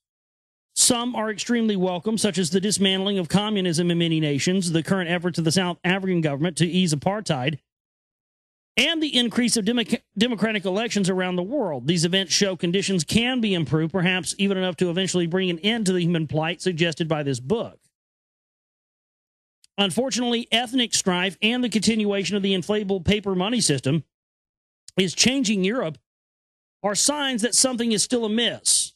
Some are extremely welcome, such as the dismantling of communism in many nations, the current efforts of the South African government to ease apartheid, and the increase of democratic elections around the world. These events show conditions can be improved, perhaps even enough to eventually bring an end to the human plight suggested by this book. Unfortunately, ethnic strife and the continuation of the inflatable paper money system is changing Europe are signs that something is still amiss.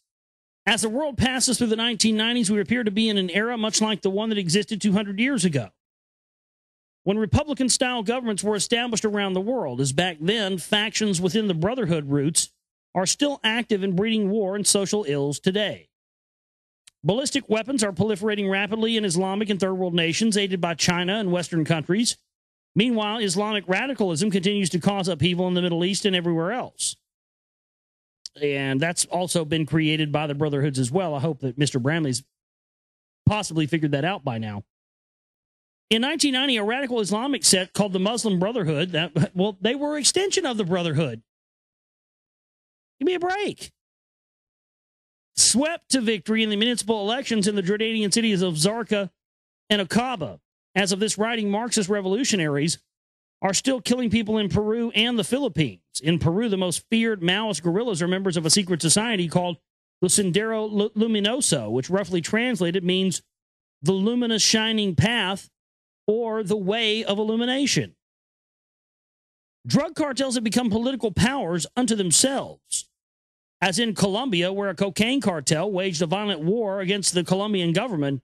As the world passes through the 1990s, we appear to be in an era much like the one that existed 200 years ago, when Republican-style governments were established around the world, as back then factions within the Brotherhood roots are still active in breeding war and social ills today. Ballistic weapons are proliferating rapidly in Islamic and Third World nations, aided by China and Western countries. Meanwhile, Islamic radicalism continues to cause upheaval in the Middle East and everywhere else. And that's also been created by the Brotherhoods as well. I hope that Mr. Bramley's possibly figured that out by now. In 1990, a radical Islamic sect called the Muslim Brotherhood, they were an extension of the Brotherhood. Give me a break. Swept to victory in the municipal elections in the Jordanian cities of Zarqa and Acaba. As of this writing, Marxist revolutionaries are still killing people in Peru and the Philippines. In Peru, the most feared Maoist guerrillas are members of a secret society called the Sendero Luminoso, which roughly translated means the luminous shining path or the way of illumination. Drug cartels have become political powers unto themselves, as in Colombia, where a cocaine cartel waged a violent war against the Colombian government.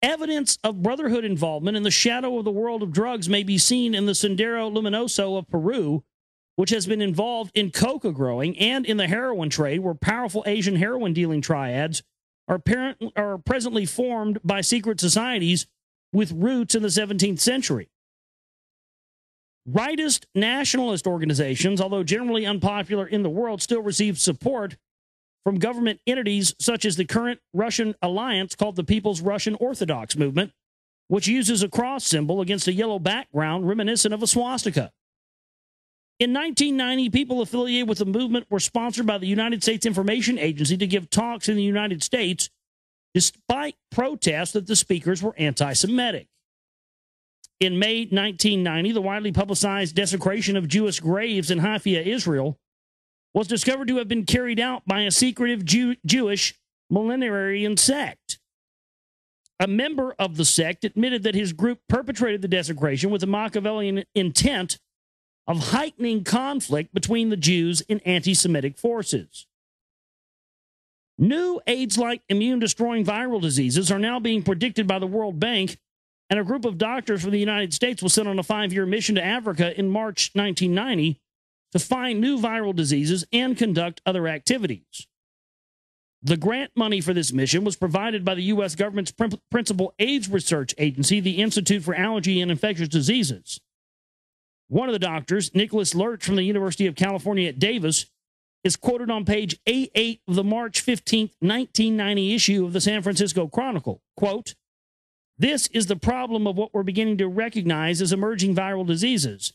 Evidence of brotherhood involvement in the shadow of the world of drugs may be seen in the Sendero Luminoso of Peru, which has been involved in coca growing and in the heroin trade, where powerful Asian heroin dealing triads are presently formed by secret societies with roots in the 17th century. Rightist nationalist organizations, although generally unpopular in the world, still receive support from government entities such as the current Russian alliance called the People's Russian Orthodox Movement, which uses a cross symbol against a yellow background reminiscent of a swastika. In 1990, people affiliated with the movement were sponsored by the United States Information Agency to give talks in the United States, despite protests that the speakers were anti-Semitic. In May 1990, the widely publicized desecration of Jewish graves in Haifa, Israel, was discovered to have been carried out by a secretive Jewish millenarian sect. A member of the sect admitted that his group perpetrated the desecration with a Machiavellian intent of heightening conflict between the Jews and anti-Semitic forces. New AIDS-like immune-destroying viral diseases are now being predicted by the World Bank, and a group of doctors from the United States was sent on a 5-year mission to Africa in March 1990 to find new viral diseases and conduct other activities. The grant money for this mission was provided by the U.S. government's principal AIDS research agency, the Institute for Allergy and Infectious Diseases. One of the doctors, Nicholas Lurch from the University of California at Davis, is quoted on page A8 of the March 15, 1990 issue of the San Francisco Chronicle. Quote, "This is the problem of what we're beginning to recognize as emerging viral diseases,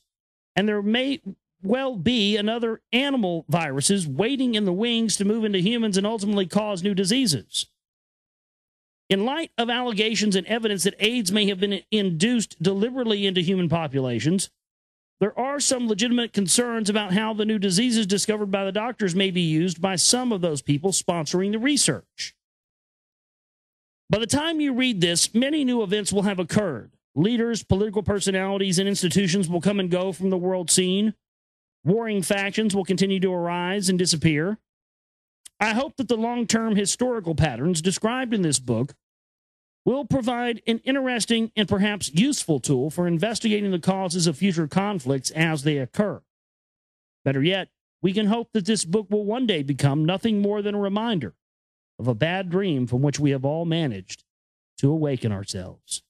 and there may well be another animal viruses waiting in the wings to move into humans and ultimately cause new diseases. In light of allegations and evidence that AIDS may have been induced deliberately into human populations, there are some legitimate concerns about how the new diseases discovered by the doctors may be used by some of those people sponsoring the research. By the time you read this, many new events will have occurred. Leaders, political personalities, and institutions will come and go from the world scene. Warring factions will continue to arise and disappear. I hope that the long-term historical patterns described in this book will provide an interesting and perhaps useful tool for investigating the causes of future conflicts as they occur. Better yet, we can hope that this book will one day become nothing more than a reminder of a bad dream from which we have all managed to awaken ourselves."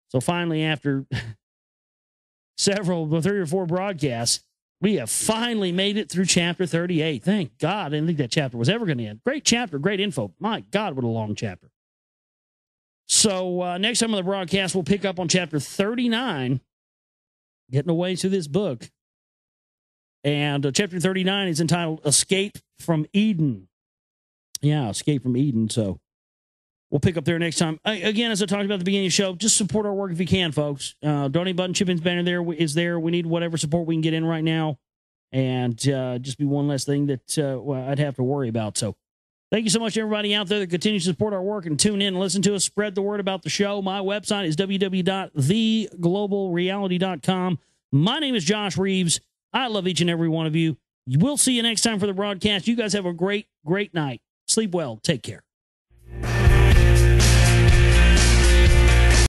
So finally, after 3 or 4 broadcasts, we have finally made it through chapter 38. Thank God. I didn't think that chapter was ever going to end. Great chapter, great info. My God, what a long chapter. So next time on the broadcast, we'll pick up on chapter 39, getting away through this book. And chapter 39 is entitled Escape from Eden. Yeah, Escape from Eden. So we'll pick up there next time. Again, as I talked about at the beginning of the show, just support our work if you can, folks. Donate button, Chip-In's banner there is there. We need whatever support we can get in right now. And just be one less thing that I'd have to worry about. So thank you so much to everybody out there that continues to support our work and tune in and listen to us. Spread the word about the show. My website is www.theglobalreality.com. My name is Josh Reeves. I love each and every one of you. We'll see you next time for the broadcast. You guys have a great, great night. Sleep well. Take care.